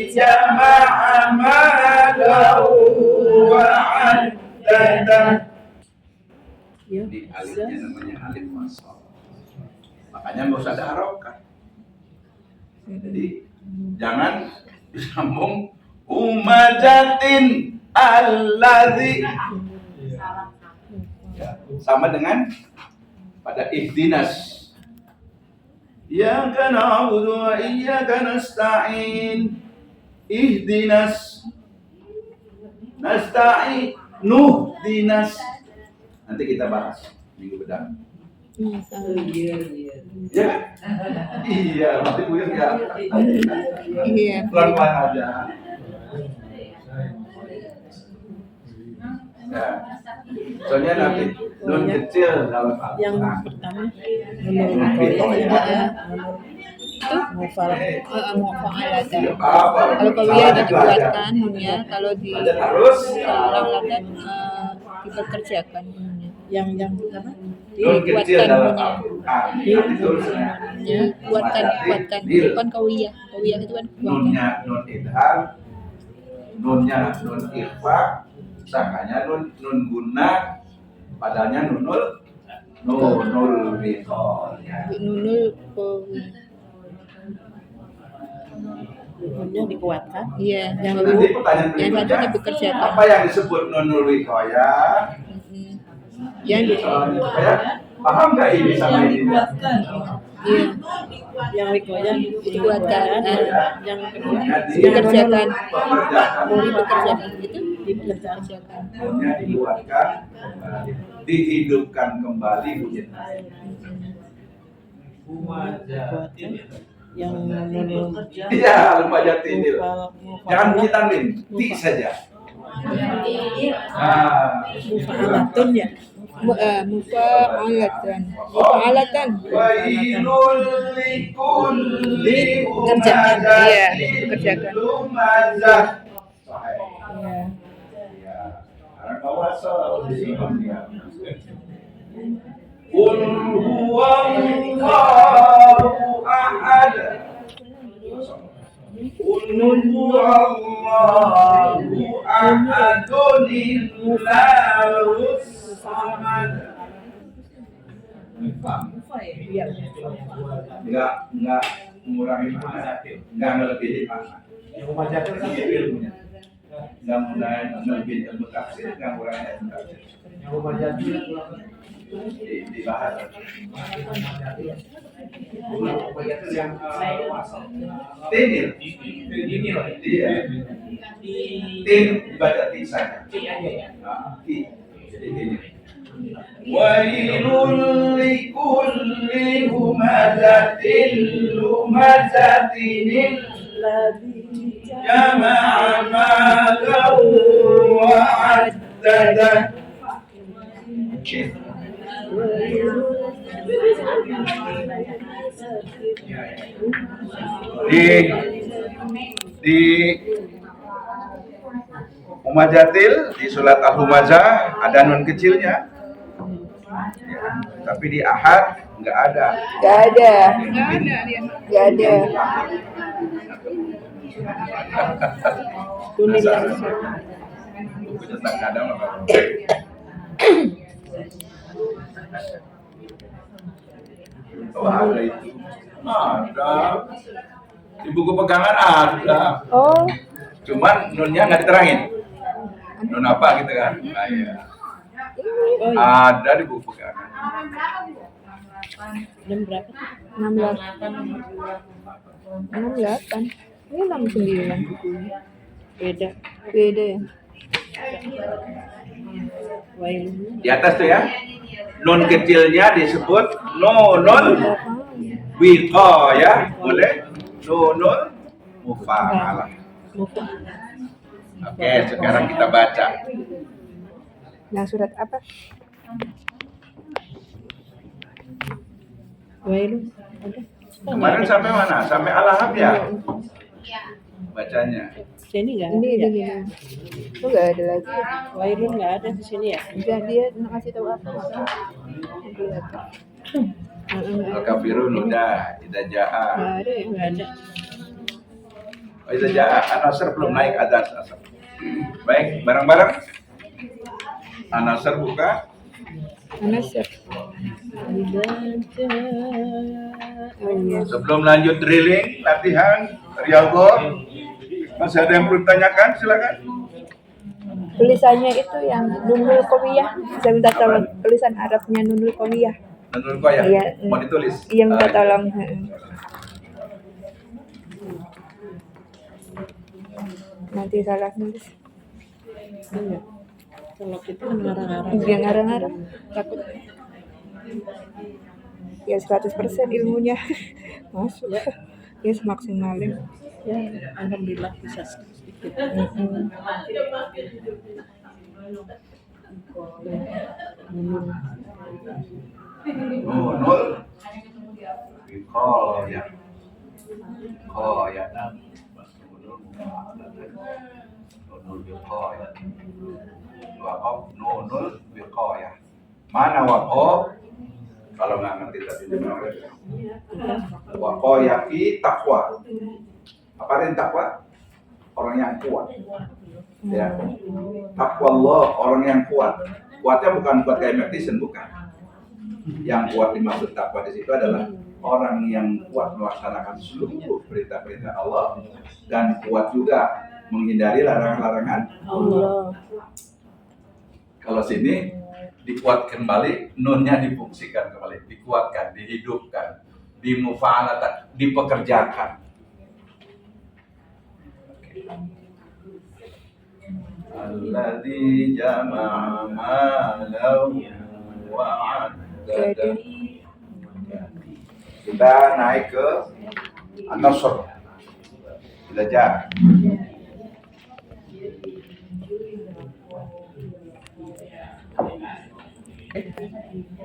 jama'a malahu wa addada. Ini alifnya namanya alif wasol. Makanya nggak usah ada harokat. Jadi jangan disambung umajatin alladzi ya, sama dengan pada ihdinas iyyaka na'budu wa iyyaka nasta'in ihdinas nasta'in nuhdinas nanti kita bahas minggu depan. Ya, iya, nanti buyur ya. Iya. Pelan-pelan aja. Ya. Soalnya nanti nun kecil dalam Yang Al-Quran. pertama Nunur Wikoya itu Mufal. Mufa'alatan. Apa? Kalau kawiyah dikuatkan nunnya, kalau di Belajar harus. alatan dipekerjakan nunnya. Yang apa? Nun kecil dalam nunnya. Al-Quran. Nanti tulisnya. Ya, kuatkan. Bukan kawiyah. Kawiyah itu kan kuatkan. Nunnya nun idhar, nunnya nun ikhfa, sangkanya nun guna, padahal nunul rito. Nunul kawiyah. Nunnya dikuatkan. Iya, yang Nanti pertanyaan yang satu berikutnya, dipekerjakan. apa yang disebut nunul rikoya? Yang di Paham nggak ini sama ini? iya, Yang Wikoya dikuatkan. Yang kedua Dikerjakan. Pekerjakan. Dipekerjakan itu dipekerjakan. dipekerjakan. Nunnya dikuatkan kembali, dihidupkan kembali bunyi. Dikuatkan. Yang Nunul Iya, lumayan tinil. Mufal. Jangan bunyi tanwin, ti saja. Nah, Mufa'alatun ya. Mufa'alatan. Mufa'alatan. Wailul likulli Kerjakan. Iya, humazatin kerjakan. lumazah. Iya. Ya, karena bawasal di sini ya. Qul huwallahu ahad. Huwallahu ahadun illahus samad. Enggak mengurangi makna, enggak melebihi makna. Enggak melebihi ilmu tafsir, enggak mengurangi ilmu tafsir. Dibahas. Tinil. Iya. Tin dibaca tin saja. Tin. Jadi tinil. Wailul likulli humazatin lumazatin jama'a malahu wa addada. Di Humazatil, di surat Al-Humazah ada nun kecilnya. Ya, tapi di Ahad nggak ada. Nggak ada. Nggak ada. Tunil Masa- langsung. Bukunya tak ada apa. Oh ada itu. Ada. Di buku pegangan ada. Oh, Cuman nunnya nggak diterangin. Nun apa gitu kan? Nah, iya. Oh, iya. Ada di buku pegangan. Jam berapa? 68. 68. Ini 69 bukunya. Beda. Beda ya. Wailun. Di atas tuh ya. Nun kecilnya disebut nunul wiqayah, boleh? Nunul mufa'alah. Muka. Oke, sekarang kita baca. Yang surat apa? Wailun. Ada. Kemarin sampai mana? Sampai Al-Ahab ya? Bacanya. Sini nggak Ini ada. ini. Itu nggak ada lagi. Ya. Wailun nggak ada di sini ya. Dia ngasih tahu apa? Lihat. Al-Kafirun udah, Idza Jaa. Nggak ada ya. Nggak ada. Oh, Idza Jaa An-Nasr belum naik adzan asar. Baik, bareng-bareng. An-Nasr buka. An-Nasr. Oh iya. Sebelum lanjut drilling, latihan, riyadhah. Masih ada yang perlu ditanyakan? Silakan. Tulisannya itu yang Nunul Qawiyah. Saya minta tolong tulisan Arabnya Nunul Qawiyah. Menurut kau ya? Iya. Mau ditulis? Iya minta Ah, tolong. Nanti salah nulis. Iya. Kalau kita ngarang-ngarang. Dia ngarang-ngarang takut. Ya 100% ilmunya masuk. Ya semaksimalnya. Ya, alhamdulillah bisa sedikit. Nunul wiqayah. Wiqayah. Nunul wiqayah. Waqaf nunul wiqayah. Mana waqaf? Kalau nggak ngerti tadi waqayah fi taqwa. Apa artinya takwa? Orang yang kuat. Ya. Takwa Allah, orang yang kuat. Kuatnya bukan kuat kayak Mac bukan. Yang kuat dimaksud takwa di situ adalah orang yang kuat melaksanakan seluruh perintah-perintah Allah dan kuat juga menghindari larangan-larangan Allah. Kalau sini dikuatkan kembali, nunnya difungsikan kembali, dikuatkan, dihidupkan, dimufa'alatan, dipekerjakan. Alladzi jama'a malahu wa 'addada. Kita naik ke An-Nasr. Belajar.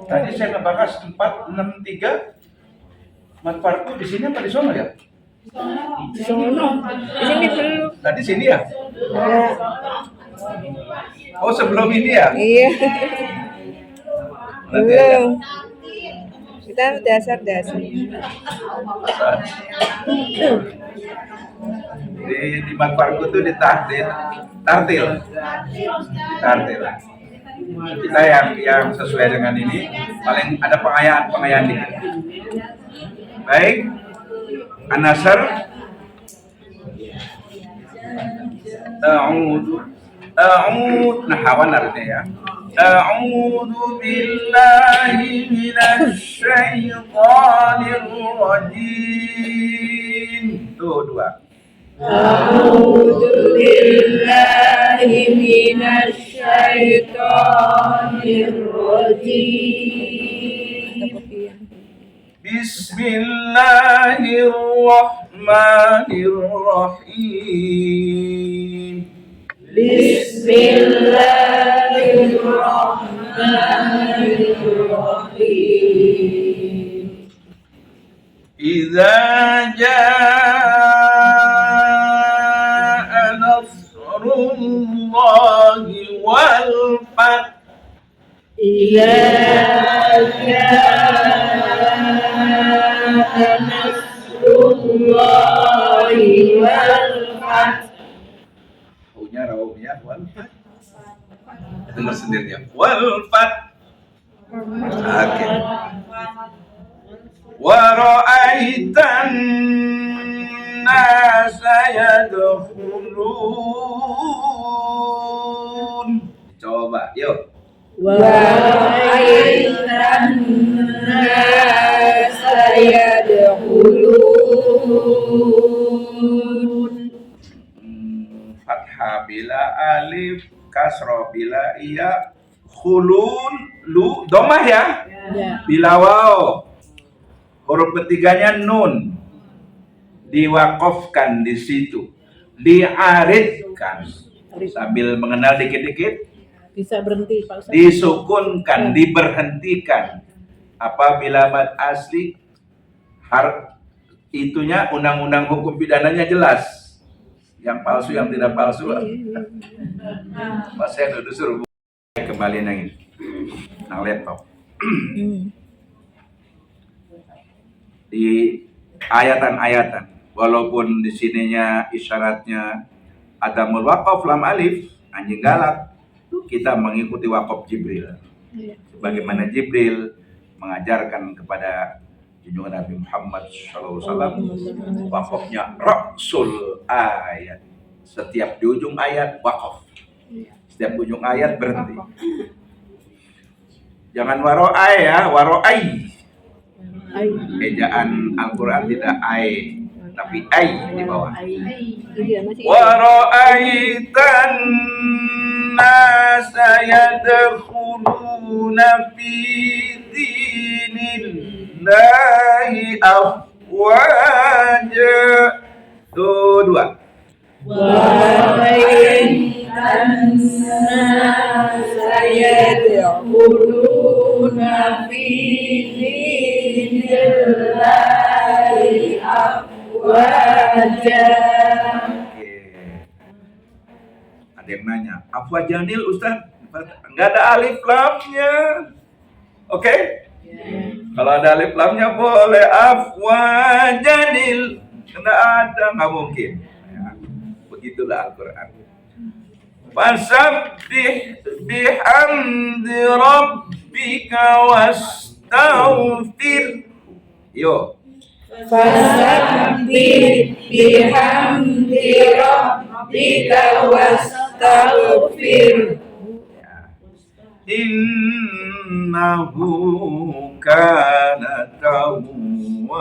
Tadi saya ngebahas 463 manfaatku di sini apa di sono ya? Sono. Di sini belum. Tadi sini ya? Ya. Oh sebelum ini ya? Iya. Nanti aja. Belum. Kita dasar-dasar. Di mat farku itu tartil. Kita yang sesuai dengan ini paling ada pengayaan dikit. Baik, An-Nasr. Nahawan artinya ya. A'udzu billahi minasy syaithanir rajim. Tuh dua. A'udzu billahi minasy syaithanir rajim. Bismillahirrahmanirrahim. Bismillahirrahmanirrahim. Idza jaa nasrullahi wal fath. Idza jaa nasrullahi wal fath. Punya rawuhnya wal fath. Dengar sendirinya. Wal fath. Oke. Wa ra'aitan nasa yadkhulun. Coba, yuk. Wa ra'aitan nasa yadkhulun. Fathah bila alif, kasroh bila iya, khulun, lu, domah ya? Bila waw. Huruf ketiganya nun, diwakofkan di situ, diaridkan sambil mengenal dikit-dikit, Bisa berhenti Pak Ustaz. disukunkan, diberhentikan. Apabila mad asli, itunya undang-undang hukum pidananya jelas. Yang palsu, yang tidak palsu. Mas saya udah suruh kembali nang laptop. Di ayatan-ayatan, walaupun di sininya isyaratnya adamul waqaf lam alif anjing galak, kita mengikuti waqaf Jibril. Sebagaimana Jibril mengajarkan kepada junjungan Nabi Muhammad SAW, waqafnya rasul ayat. Setiap di ujung ayat waqaf. Setiap ujung ayat berhenti. Jangan waro'ai ya, waro'ai. Ejaan Al-Quran tidak ai, tapi ai di bawah. Waro'aitan nasa yadkhuluna fi dinillahi afwaja. Tuh dua. Waro'aitan nasa yadkhuluna fi dinillahi afwaja. Ada yang nanya, afwajanil Ustaz? Enggak ada alif lamnya. Oke? Kalau ada alif lamnya boleh afwajanil. Enggak ada, enggak mungkin. Ya, begitulah Al-Quran. Fasabbih bihamdi rabbika wastaghfir. Yo. Fasabbih bihamdi rabbika wastaghfir. Innahu kana tawwaba.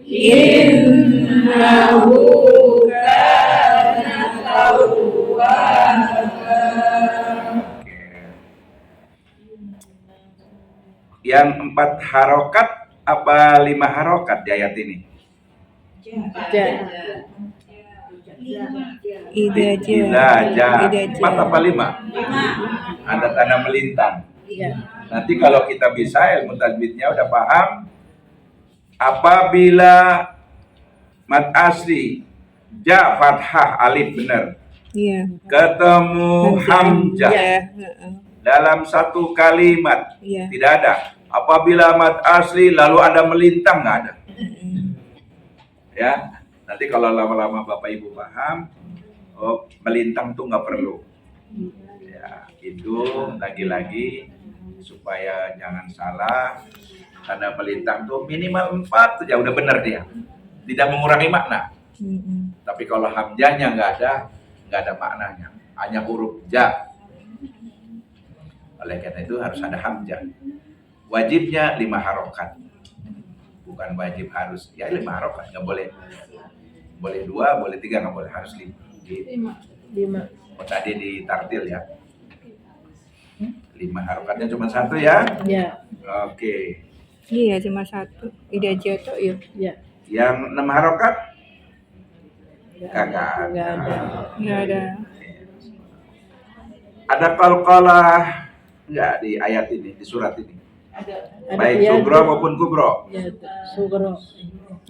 Innahu kana tawwaba. Yang 4 harokat apa 5 harokat di ayat ini? Idaja. 4 apa 5? Ada tanda melintang. Nanti kalau kita bisa ilmu tajwidnya udah paham. Apabila mad asli ja fathah alif benar. Iya. Ketemu hamzah dalam satu kalimat tidak ada. Apabila mad asli lalu ada melintang nggak ada. Ya, Nanti kalau lama-lama Bapak Ibu paham, oh melintang tuh nggak perlu. Ya, hidung lagi-lagi supaya jangan salah. Karena melintang tuh minimal 4 saja udah benar dia. Tidak mengurangi makna. Tapi kalau hamzahnya nggak ada maknanya. Hanya huruf ja. Oleh karena itu harus ada hamzah. Wajibnya 5 harokat. Bukan wajib harus, ya 5 harokat. Nggak boleh. Boleh 2, boleh 3, nggak boleh. Harus 5. 5. Oh, tadi di tartil ya. 5 harokatnya cuma 1 ya. Ya. Oke. Iya, cuma 1. Ida jatuh ya. Ya. Yang 6 harokat? Enggak ada. Nggak ada. Ada qalqalah enggak di ayat ini, di surat ini? Ada Baik ya, sugro maupun kubro. Ya, sugro.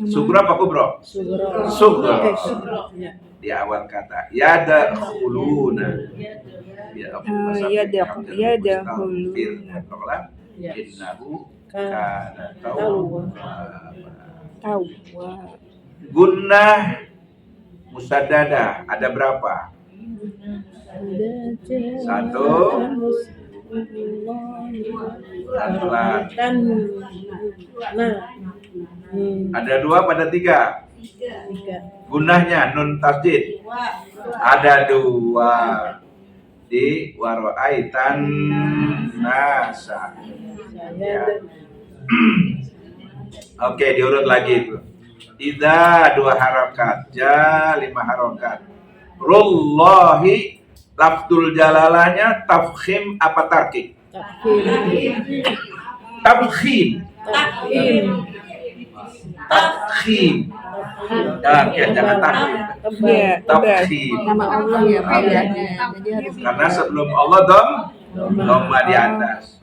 Sugro apa kubro? Sugro. Sugro. Ya. Di awal kata yadkhuluna. Yadkhuluna. Ya. Innahu kana Tahu. Tahu. Gunnah musaddada ada berapa? Satu. Pelan-pelan. Ada 2 pada 3. Gunahnya nun tasdid. Ada 2 di waro'aitan nasa. Ya. Oke, diurut lagi itu. Idza 2 harokat, ja 5 harokat. Rullahi lafzul jalalanya tafkhim apa tarkik? Tafkhim. Tafkhim. Oke, jangan taklim. Iya, Tafkhim. nama Allah ya pilihannya. Jadi harus Karena sebelum Allah dhamma di atas.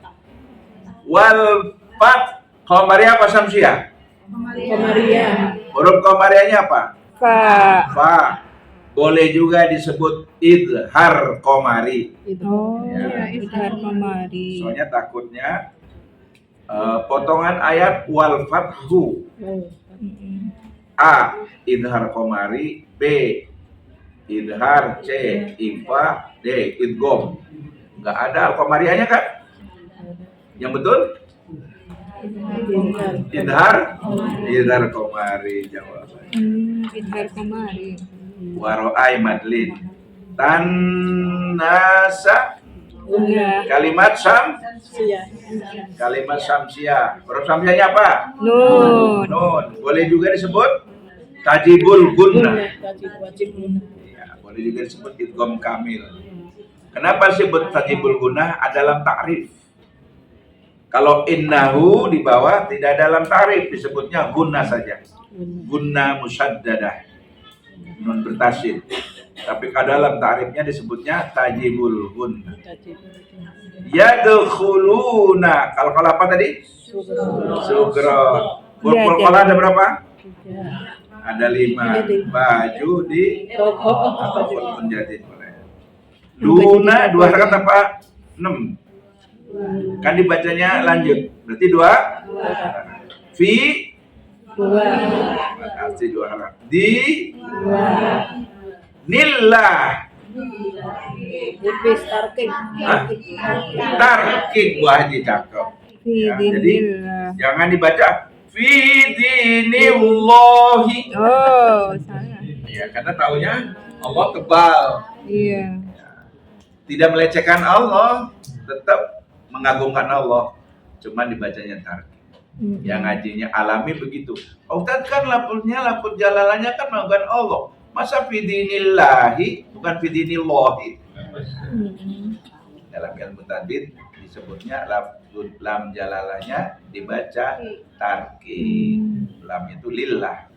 Wal fat qamariyah apa samsiah? Komariah. Huruf qamariyahnya apa? Fa. Fa. Boleh juga disebut idhar qamari. Oh, Ya. idhar qamari. Soalnya takutnya potongan ayat wal fathu. A. Idhar qamari. B. Idhar. C. Ifa. D. Idgham. Nggak ada al-qamariyahnya kan? Yang betul? Idhar qamari jawabannya. Idhar qamari. Waro'ai madlin. Tanasa. Guna. Kalimat samsiah. Huruf samsiahnya apa? Nun. Nun. Boleh juga disebut tajibul gunnah. Wajib guna. Ya, boleh juga disebut idgham kamil. Kenapa disebut tajibul gunnah? Dalam ta'rif. Kalau innahu di bawah tidak dalam ta'rif, disebutnya gunnah saja. Gunnah musyaddadah. Nun bertasyid. Tapi dalam ta'rifnya disebutnya tajibul gunnah. Yadkhuluna. Kalau apa tadi? Sugro. Pulpul ada berapa? Ada 5. Baju di toko menjadi. Luna 2 harokat apa? 6. Kan dibacanya lanjut. Berarti 2. Fi 2. Kasih 2 harokat. Di 2. Nillah. Tipis tarking. Tarking. Wah, ini cakep. Ya, jadi jangan dibaca fi dinillahi. Oh, salah. Ya, karena taunya Allah tebal. Iya. Tidak melecehkan Allah, tetap mengagungkan Allah. Cuma dibacanya tarking. Yang ngajinya alami begitu. Ustaz kan laput jalalanya kan mengagungkan Allah. Masa fi dinillahi bukan fi dinillahi. Dalam ilmu tadbir disebutnya lam jalalanya dibaca tarking. Lam itu lillah.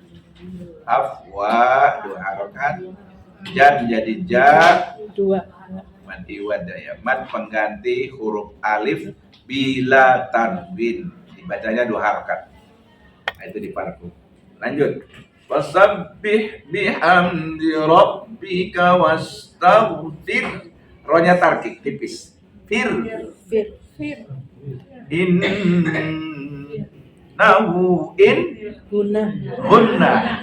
Afwa 2 harokat. Jan jadi ja 2. mad iwad ya. Mad pengganti huruf alif bila tanwin. Dibacanya 2 harokat. Nah, itu di parku. Lanjut. Fasabbih bihamdi rabbika wastaghfir. Rohnya tarkik tipis. Fir. Innahu in Guna. hunna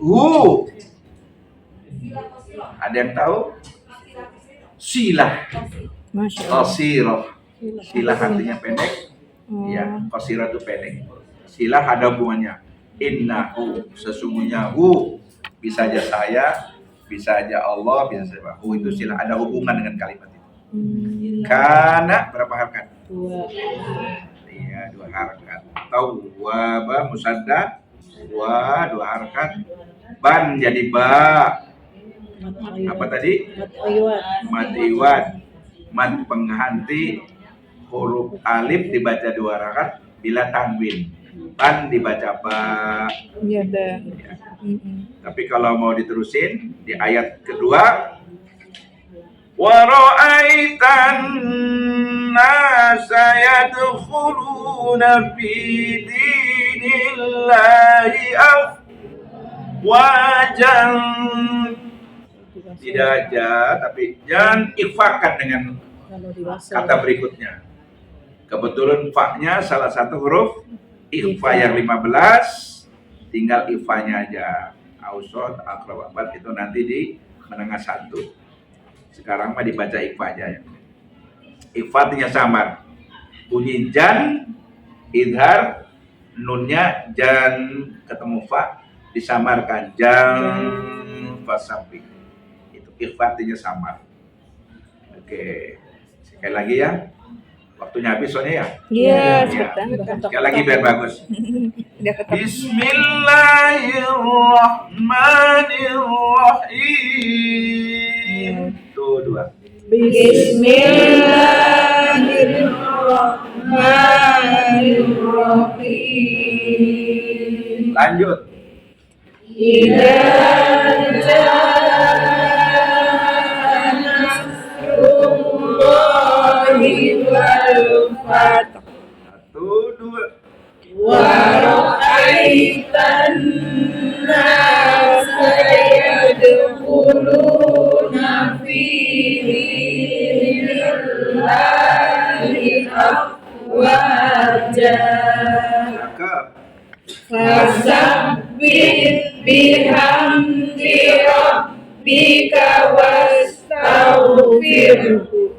Hu. Ada yang tahu? Silah. Masya Allah. Qasirah. Silah artinya pendek. Oh. Ya, qasirah itu pendek. Silah ada hubungannya. Innahu, sesungguhnya hu. Bisa aja saya, bisa aja Allah, bisa saja hu itu silah, ada hubungan dengan kalimat itu. Kana berapa harakat? 2. Iya, 2 harakat. Tawwaba musaddad, wa 2 harakat. Ban jadi ba. Apa tadi? Mad iwad. Mad pengganti huruf alif dibaca 2 harakat bila tanwin. Ban dibaca ba. Iya dah. Ya. Tapi kalau mau diterusin di ayat kedua, wa ra'aitan nasa yadkhuluna fi dinillahi afwajan. Tidak aja, tapi jangan ikhfakan dengan Kalau dewasa. kata berikutnya. Kebetulan fa-nya salah satu huruf ikhfa yang 15, tinggal ikhfanya aja. Ausot, akrababat itu nanti di menengah 1. Sekarang mah dibaca ikhfa aja. Ikhfa artinya samar. Bunyi jan, idhar, nunnya jan ketemu fa disamarkan jan fasabi. Itu ikhfa artinya samar. Oke. Sekali lagi ya. Waktunya habis soalnya ya. Iya, Ya. cepet banget kan. Sekali lagi biar bagus. Udah ketemu. Bismillahirrahmanirrahim. Tuh 2. Bismillahirrahmanirrahim. Lanjut. Fatah. 1, 2. Waraitan nasa yadkhuluna fi dinillahi afwaja. Cakep. Fasabbih bihamdi rabbika wastaghfirhu.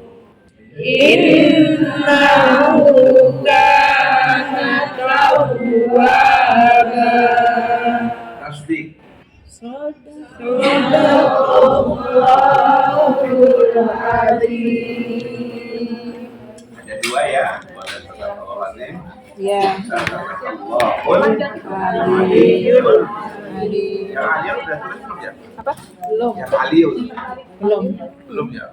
Innahu kana tawwaba. Tasdik. Sadaqallahul azim. Ada 2 ya. Boleh Astagfirullahaladzim. Ya. Astagfirullahul Aliyul. Yang aliyah udah tulis belum ya? Apa? Belum. Yang aliyah Belum. belum ya?